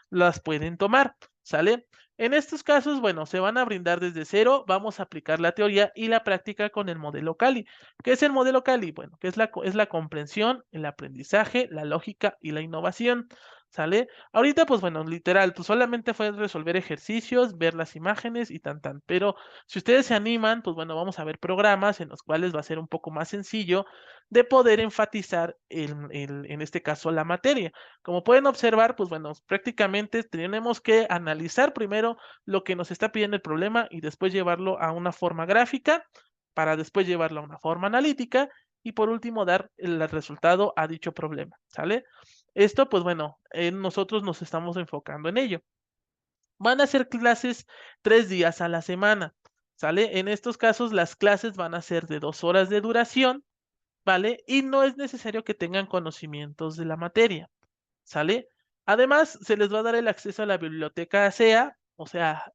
las pueden tomar, ¿sale? En estos casos, bueno, se van a brindar desde cero, vamos a aplicar la teoría y la práctica con el modelo Cali. ¿Qué es el modelo Cali? Bueno, que es la comprensión, el aprendizaje, la lógica y la innovación, ¿sale? Ahorita, pues bueno, literal, pues solamente fue resolver ejercicios, ver las imágenes y tan. Pero si ustedes se animan, pues bueno, vamos a ver programas en los cuales va a ser un poco más sencillo de poder enfatizar en este caso la materia. Como pueden observar, pues bueno, prácticamente tenemos que analizar primero lo que nos está pidiendo el problema y después llevarlo a una forma gráfica para después llevarlo a una forma analítica y por último dar el resultado a dicho problema, ¿sale? Esto, pues bueno, nosotros nos estamos enfocando en ello. Van a ser clases 3 días a la semana, ¿sale? En estos casos las clases van a ser de 2 horas de duración, ¿vale? Y no es necesario que tengan conocimientos de la materia. ¿Sale? Además, se les va a dar el acceso a la biblioteca SEA, o sea,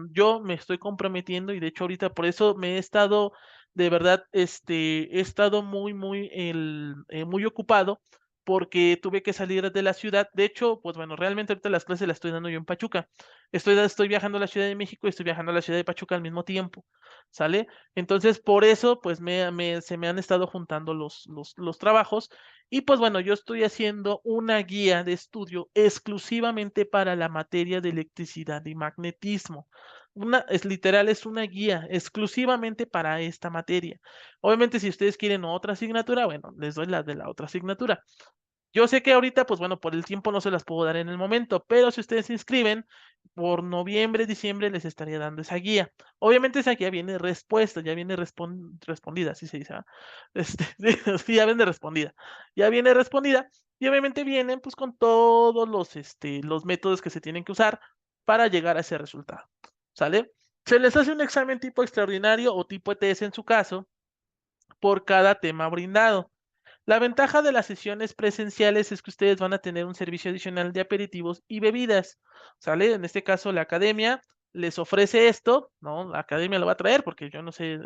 yo me estoy comprometiendo y de hecho ahorita por eso me he estado, de verdad, he estado muy ocupado porque tuve que salir de la ciudad. De hecho, pues bueno, realmente ahorita las clases las estoy dando yo en Pachuca. Estoy viajando a la Ciudad de México y estoy viajando a la Ciudad de Pachuca al mismo tiempo, ¿sale? Entonces, por eso, pues se me han estado juntando los trabajos y pues bueno, yo estoy haciendo una guía de estudio exclusivamente para la materia de electricidad y magnetismo. Es literal, es una guía exclusivamente para esta materia. Obviamente, si ustedes quieren otra asignatura, bueno, les doy la de la otra asignatura. Yo sé que ahorita, pues bueno, por el tiempo no se las puedo dar en el momento, pero si ustedes se inscriben, por noviembre, diciembre les estaría dando esa guía. Obviamente esa guía viene respuesta, ya viene respondida, así se dice, ¿ah? Sí, ya viene respondida. Ya viene respondida y obviamente vienen pues con todos los métodos que se tienen que usar para llegar a ese resultado, ¿sale? Se les hace un examen tipo extraordinario o tipo ETS en su caso por cada tema brindado. La ventaja de las sesiones presenciales es que ustedes van a tener un servicio adicional de aperitivos y bebidas, ¿sale? En este caso, la academia les ofrece esto, ¿no? La academia lo va a traer porque yo no sé,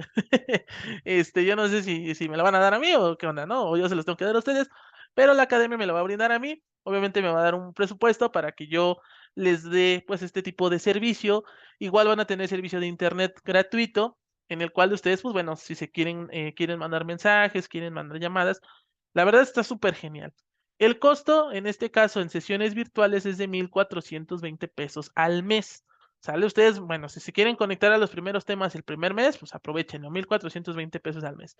yo no sé si me la van a dar a mí o qué onda, ¿no? O yo se los tengo que dar a ustedes, pero la academia me la va a brindar a mí. Obviamente me va a dar un presupuesto para que yo les dé, pues, este tipo de servicio. Igual van a tener servicio de internet gratuito en el cual ustedes, pues bueno, si se quieren mandar mensajes, quieren mandar llamadas, la verdad está súper genial. El costo, en este caso, en sesiones virtuales es de 1,420 pesos al mes. ¿Sale? Ustedes, bueno, si se quieren conectar a los primeros temas el primer mes, pues aprovechenlo, 1,420 pesos al mes.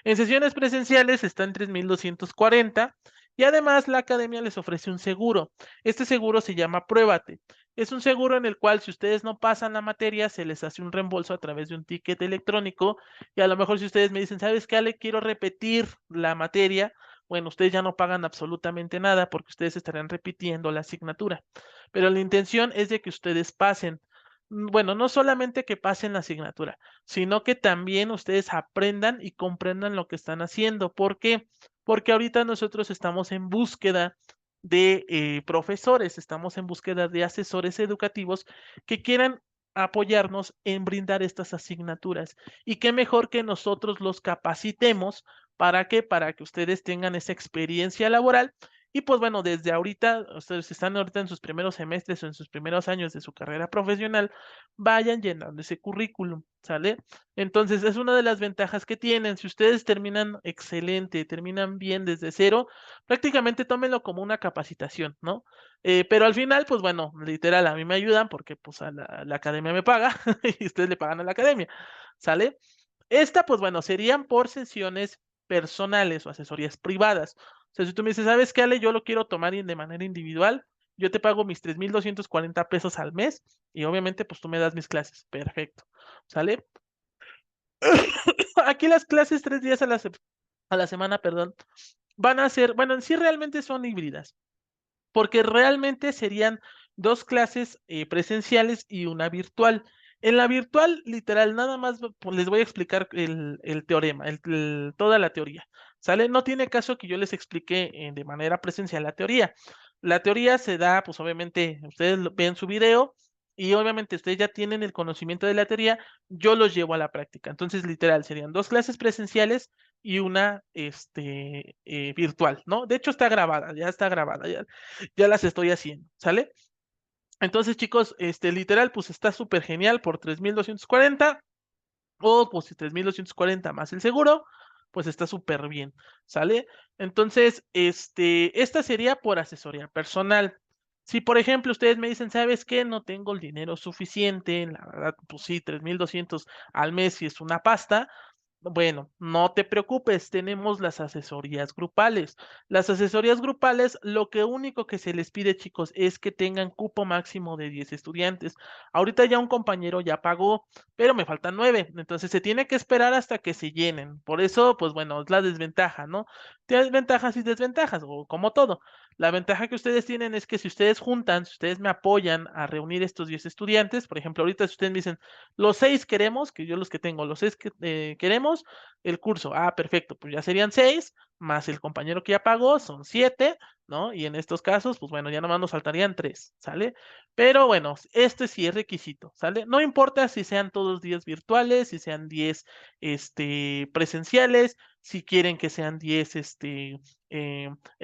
En sesiones presenciales está en 3,240 y además la academia les ofrece un seguro. Este seguro se llama Pruébate. Es un seguro en el cual si ustedes no pasan la materia, se les hace un reembolso a través de un ticket electrónico y a lo mejor si ustedes me dicen, ¿sabes qué, Ale? Quiero repetir la materia. Bueno, ustedes ya no pagan absolutamente nada porque ustedes estarán repitiendo la asignatura. Pero la intención es de que ustedes pasen. Bueno, no solamente que pasen la asignatura, sino que también ustedes aprendan y comprendan lo que están haciendo. ¿Por qué? Porque ahorita nosotros estamos en búsqueda de profesores, estamos en búsqueda de asesores educativos que quieran apoyarnos en brindar estas asignaturas. Y qué mejor que nosotros los capacitemos. ¿Para qué? Para que ustedes tengan esa experiencia laboral Y pues bueno, desde ahorita, ustedes están ahorita en sus primeros semestres o en sus primeros años de su carrera profesional, vayan llenando ese currículum, ¿sale? Entonces, es una de las ventajas que tienen. Si ustedes terminan excelente, terminan bien desde cero, prácticamente tómenlo como una capacitación, ¿no? Pero al final, pues bueno, literal, a mí me ayudan porque pues a la academia me paga y ustedes le pagan a la academia, ¿sale? Esta, pues bueno, serían por sesiones personales o asesorías privadas. O sea, si tú me dices, ¿sabes qué, Ale? Yo lo quiero tomar de manera individual, yo te pago mis 3,240 pesos al mes y obviamente pues tú me das mis clases. Perfecto. ¿Sale? Aquí las clases 3 días a la semana, perdón, van a ser, bueno, en sí realmente son híbridas, porque realmente serían dos clases presenciales y una virtual. En la virtual, literal, nada más pues, les voy a explicar el teorema, toda la teoría. ¿Sale? No tiene caso que yo les explique de manera presencial la teoría. La teoría se da, pues obviamente, ustedes ven su video y obviamente ustedes ya tienen el conocimiento de la teoría, yo los llevo a la práctica. Entonces, literal, serían dos clases presenciales y una virtual, ¿no? De hecho, está grabada, ya las estoy haciendo, ¿sale? Entonces, chicos, literal, pues está súper genial por 3,240 o pues si 3,240 más el seguro, pues está súper bien, ¿sale? Entonces, esta sería por asesoría personal. Si, por ejemplo, ustedes me dicen, ¿sabes qué? No tengo el dinero suficiente, la verdad, pues sí, 3,200 al mes y es una pasta, bueno, no te preocupes, tenemos las asesorías grupales. Las asesorías grupales, lo que único que se les pide, chicos, es que tengan cupo máximo de 10 estudiantes. Ahorita ya un compañero ya pagó, pero me faltan 9, entonces se tiene que esperar hasta que se llenen. Por eso, pues bueno, es la desventaja, ¿no? Tiene ventajas y desventajas, o como todo. La ventaja que ustedes tienen es que si ustedes juntan, si ustedes me apoyan a reunir estos 10 estudiantes, por ejemplo, ahorita si ustedes me dicen, los 6 queremos, que yo los que tengo, los 6 que queremos el curso. Ah, perfecto, pues ya serían 6, más el compañero que ya pagó, son 7, ¿no? Y en estos casos, pues bueno, ya nomás nos faltarían 3, ¿sale? Pero bueno, este sí es requisito, ¿sale? No importa si sean todos 10 virtuales, si sean 10 presenciales, si quieren que sean 10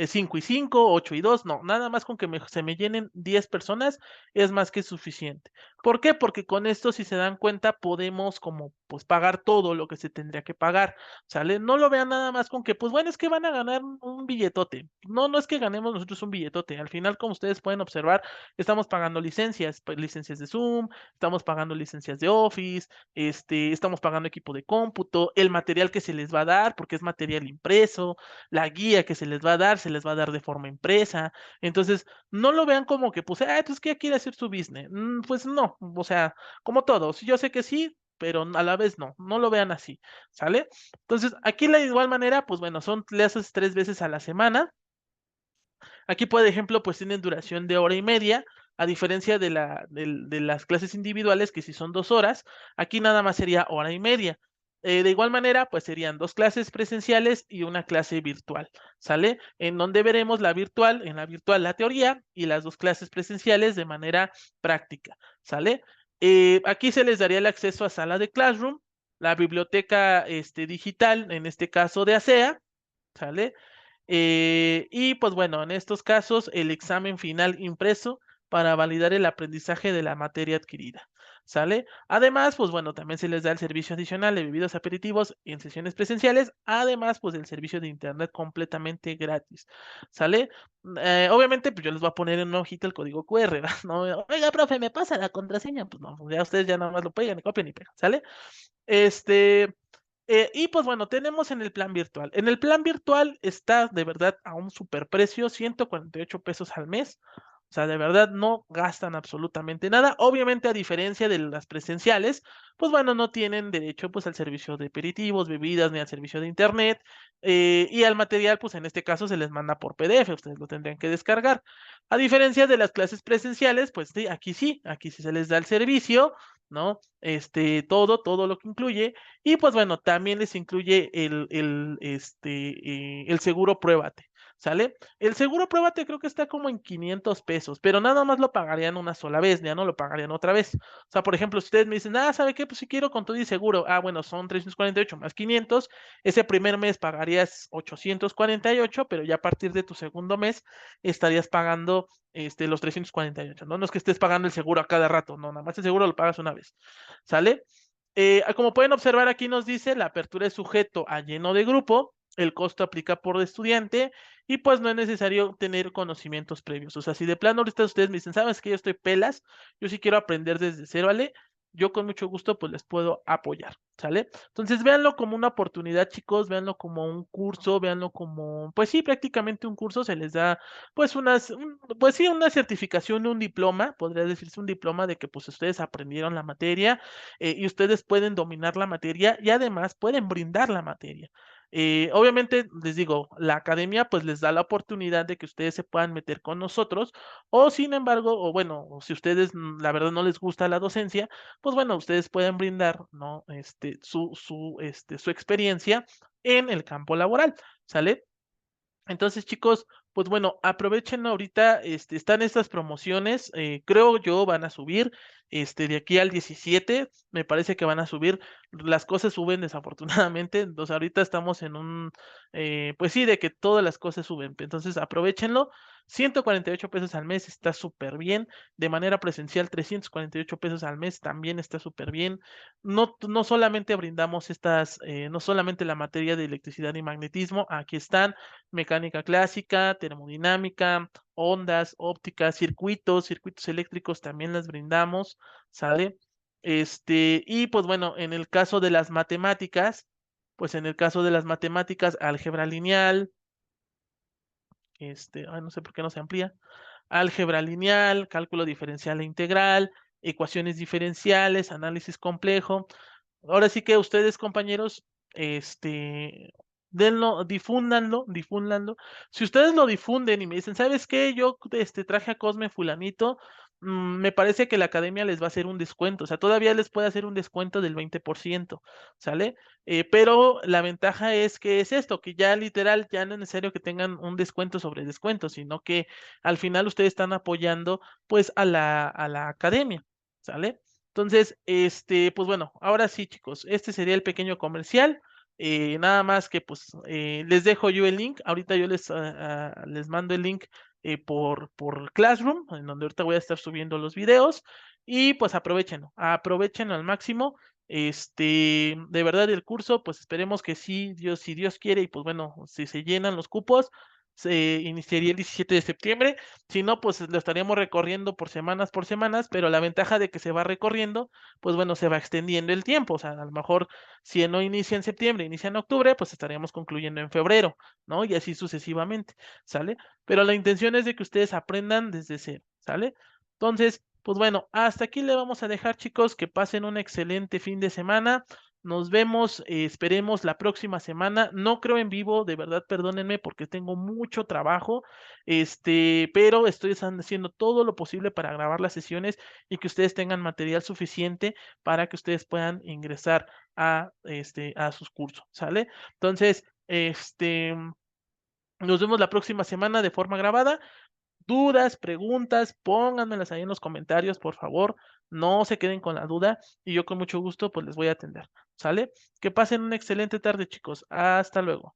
5 y 5, 8 y 2, no, nada más con que se me llenen 10 personas es más que suficiente. ¿Por qué? Porque con esto, si se dan cuenta, podemos como pues pagar todo lo que se tendría que pagar, ¿sale? No lo vean nada más con que, pues bueno, es que van a ganar un billetote. No, no es que ganemos nosotros un billetote. Al final, como ustedes pueden observar, estamos pagando licencias, pues, licencias de Zoom, estamos pagando licencias de Office, estamos pagando equipo de cómputo, el material que se les va a dar, porque es material impreso, la guía que se les va a dar, se les va a dar de forma impresa. Entonces, no lo vean como que, pues, pues que ya quiere hacer su business. Pues no, o sea, como todos, yo sé que sí, pero a la vez no, no lo vean así, ¿sale? Entonces, aquí de igual manera, pues bueno, son clases 3 veces a la semana. Aquí, por ejemplo, pues tienen duración de hora y media, a diferencia de las clases individuales, que si son 2 horas, aquí nada más sería hora y media. De igual manera, pues serían dos clases presenciales y una clase virtual, ¿sale? En donde veremos en la virtual la teoría y las dos clases presenciales de manera práctica, ¿sale? Aquí se les daría el acceso a sala de Classroom, la biblioteca digital, en este caso de ASEA, ¿sale? Y pues bueno, en estos casos, el examen final impreso para validar el aprendizaje de la materia adquirida. ¿Sale? Además, pues bueno, también se les da el servicio adicional de bebidas aperitivos en sesiones presenciales, además, pues el servicio de internet completamente gratis. ¿Sale? Obviamente, pues yo les voy a poner en una hojita el código QR, ¿verdad? No, oiga, profe, ¿me pasa la contraseña? Pues no, ya ustedes ya nada más lo pegan y copian y pegan, ¿sale? Este, y pues bueno, tenemos en el plan virtual. En el plan virtual está de verdad a un superprecio, 148 pesos al mes. O sea, de verdad no gastan absolutamente nada. Obviamente, a diferencia de las presenciales, pues bueno, no tienen derecho pues al servicio de aperitivos, bebidas, ni al servicio de internet. Y al material, pues en este caso se les manda por PDF, ustedes lo tendrían que descargar. A diferencia de las clases presenciales, pues sí, aquí sí se les da el servicio, ¿no? Todo lo que incluye. Y pues bueno, también les incluye el seguro Pruébate, ¿sale? El seguro pruébate creo que está como en 500 pesos, pero nada más lo pagarían una sola vez, ya no lo pagarían otra vez. O sea, por ejemplo, si ustedes me dicen, ¿sabe qué? Pues si quiero con todo y seguro. Bueno, son 348 más 500. Ese primer mes pagarías 848, pero ya a partir de tu segundo mes estarías pagando los 348, ¿no? No es que estés pagando el seguro a cada rato, no, nada más el seguro lo pagas una vez, ¿sale? Como pueden observar, aquí nos dice la apertura es sujeto a lleno de grupo, el costo aplica por estudiante y pues no es necesario tener conocimientos previos. O sea, si de plano ahorita ustedes me dicen, sabes que yo estoy pelas, yo sí quiero aprender desde cero, ¿vale? Yo con mucho gusto pues les puedo apoyar, ¿sale? Entonces véanlo como una oportunidad, chicos, véanlo como un curso, véanlo como, pues sí, prácticamente un curso, se les da pues pues sí, una certificación, un diploma, podría decirse un diploma de que pues ustedes aprendieron la materia y ustedes pueden dominar la materia y además pueden brindar la materia. Obviamente, les digo, la academia pues les da la oportunidad de que ustedes se puedan meter con nosotros o sin embargo, o bueno, o si ustedes la verdad no les gusta la docencia, pues bueno, ustedes pueden brindar, ¿no? Su experiencia en el campo laboral, ¿sale? Entonces, chicos, pues bueno, aprovechen ahorita, están estas promociones, creo yo van a subir, de aquí al 17, me parece que van a subir, las cosas suben desafortunadamente, entonces ahorita estamos en pues sí, de que todas las cosas suben, entonces aprovechenlo, 148 pesos al mes está súper bien, de manera presencial 348 pesos al mes también está súper bien, no solamente brindamos no solamente la materia de electricidad y magnetismo, aquí están, mecánica clásica, termodinámica, ondas, ópticas, circuitos eléctricos también las brindamos, ¿sale? Y pues bueno, en el caso de las matemáticas, pues en el caso de las matemáticas, álgebra lineal, no sé por qué no se amplía, álgebra lineal, cálculo diferencial e integral, ecuaciones diferenciales, análisis complejo. Ahora sí que ustedes, compañeros, difúndanlo. Si ustedes lo difunden y me dicen, ¿sabes qué? Yo traje a Cosme fulanito, me parece que la academia les va a hacer un descuento, o sea, todavía les puede hacer un descuento del 20%, ¿sale? Pero la ventaja es que es esto, que ya literal, ya no es necesario que tengan un descuento sobre descuento, sino que al final ustedes están apoyando pues a la academia, ¿sale? Entonces, pues bueno, ahora sí, chicos, este sería el pequeño comercial. Nada más que pues les dejo yo el link. Ahorita yo les mando el link por Classroom, en donde ahorita voy a estar subiendo los videos. Y pues aprovechenlo al máximo. De verdad el curso, pues esperemos que sí, Dios, si Dios quiere, y pues bueno, si se llenan los cupos, se iniciaría el 17 de septiembre. Si no, pues lo estaríamos recorriendo por semanas, pero la ventaja de que se va recorriendo, pues bueno, se va extendiendo el tiempo. O sea, a lo mejor si no inicia en septiembre, inicia en octubre, pues estaríamos concluyendo en febrero, ¿no? Y así sucesivamente, ¿sale? Pero la intención es de que ustedes aprendan desde cero, ¿sale? Entonces, pues bueno, hasta aquí le vamos a dejar, chicos, que pasen un excelente fin de semana. Nos vemos, esperemos la próxima semana. No creo en vivo, de verdad, perdónenme porque tengo mucho trabajo, pero estoy haciendo todo lo posible para grabar las sesiones y que ustedes tengan material suficiente para que ustedes puedan ingresar a sus cursos, ¿sale? Entonces, nos vemos la próxima semana de forma grabada. Dudas, preguntas, pónganmelas ahí en los comentarios, por favor. No se queden con la duda y yo con mucho gusto pues les voy a atender, ¿sale? Que pasen una excelente tarde, chicos. Hasta luego.